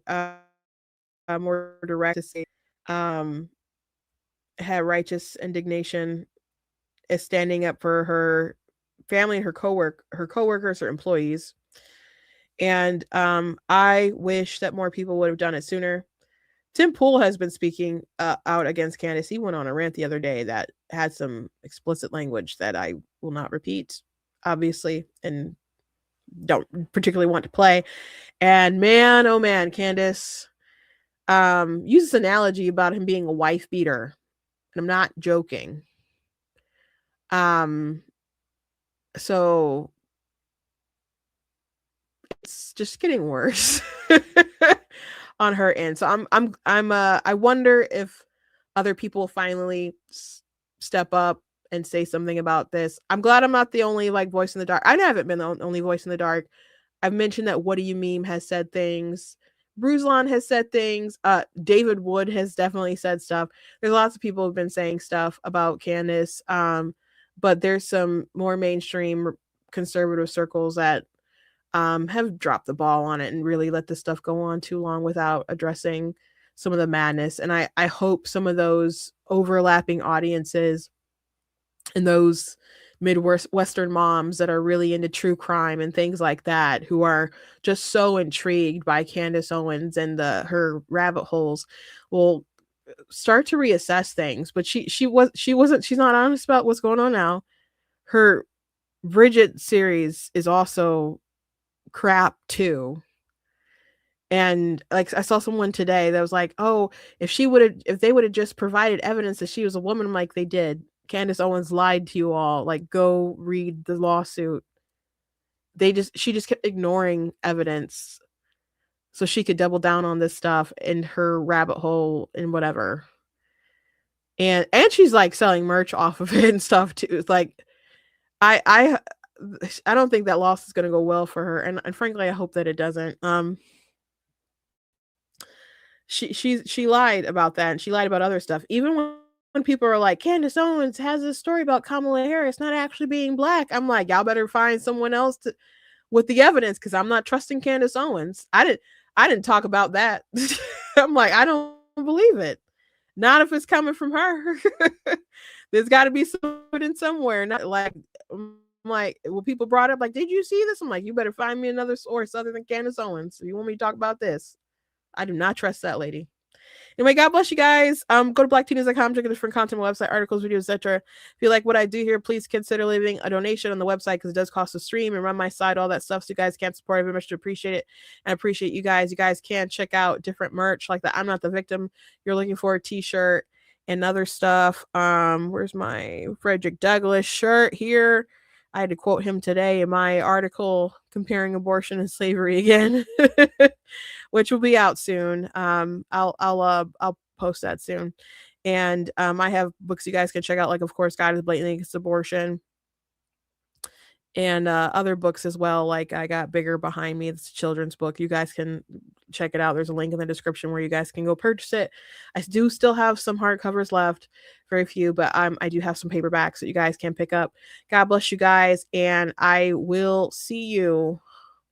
more direct to say. Had righteous indignation, is standing up for her family and her coworkers or employees. And I wish that more people would have done it sooner. Tim Pool has been speaking out against Candace. He went on a rant the other day that had some explicit language that I will not repeat, obviously, and don't particularly want to play. And man, oh man, Candace uses this analogy about him being a wife beater. And I'm not joking. So it's just getting worse on her end. So I wonder if other people finally step up and say something about this. I'm glad I'm not the only like voice in the dark. I haven't been the only voice in the dark. I've mentioned that What Do You Meme has said things. Ruslan has said things. David Wood has definitely said stuff. There's lots of people who've been saying stuff about Candace. But there's some more mainstream conservative circles that have dropped the ball on it and really let this stuff go on too long without addressing some of the madness. And I hope some of those overlapping audiences and those Midwestern moms that are really into true crime and things like that, who are just so intrigued by Candace Owens and her rabbit holes, will start to reassess things. But she's not honest about what's going on now. Her Bridget series is also crap too. And like I saw someone today that was like, oh, if they would have just provided evidence that she was a woman, I'm like, they did. Candace Owens lied to you all. Like, go read the lawsuit. She just kept ignoring evidence so she could double down on this stuff in her rabbit hole and whatever. And she's like selling merch off of it and stuff too. It's like, I don't think that loss is going to go well for her. And frankly, I hope that it doesn't. She lied about that, and she lied about other stuff. Even when people are like, Candace Owens has this story about Kamala Harris not actually being black, I'm like, y'all better find someone else with the evidence, because I'm not trusting Candace Owens. I didn't talk about that. I'm like, I don't believe it. Not if it's coming from her. There's got to be some evidence somewhere. Not like, I'm like, well, people brought up like, did you see this? I'm like, you better find me another source other than Candace Owens if you want me to talk about this. I do not trust that lady. Anyway, God bless you guys. Go to blackteeners.com, check out different content, my website, articles, videos, etc. If you like what I do here, please consider leaving a donation on the website, because it does cost to stream and run my site, all that stuff. So you guys can support. I very much appreciate it. And I appreciate you guys. You guys can check out different merch like the I'm Not the Victim You're Looking For t-shirt and other stuff. Where's my Frederick Douglass shirt here? I had to quote him today in my article comparing abortion and slavery again, which will be out soon. I'll post that soon. And I have books you guys can check out, like, of course, God is Blatantly Against Abortion, and other books as well. Like, I got Bigger behind me. It's a children's book. You guys can check it out. There's a link in the description where you guys can go purchase it. I do still have some hardcovers left, very few, but I do have some paperbacks that you guys can pick up. God bless you guys, and I will see you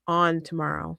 on tomorrow.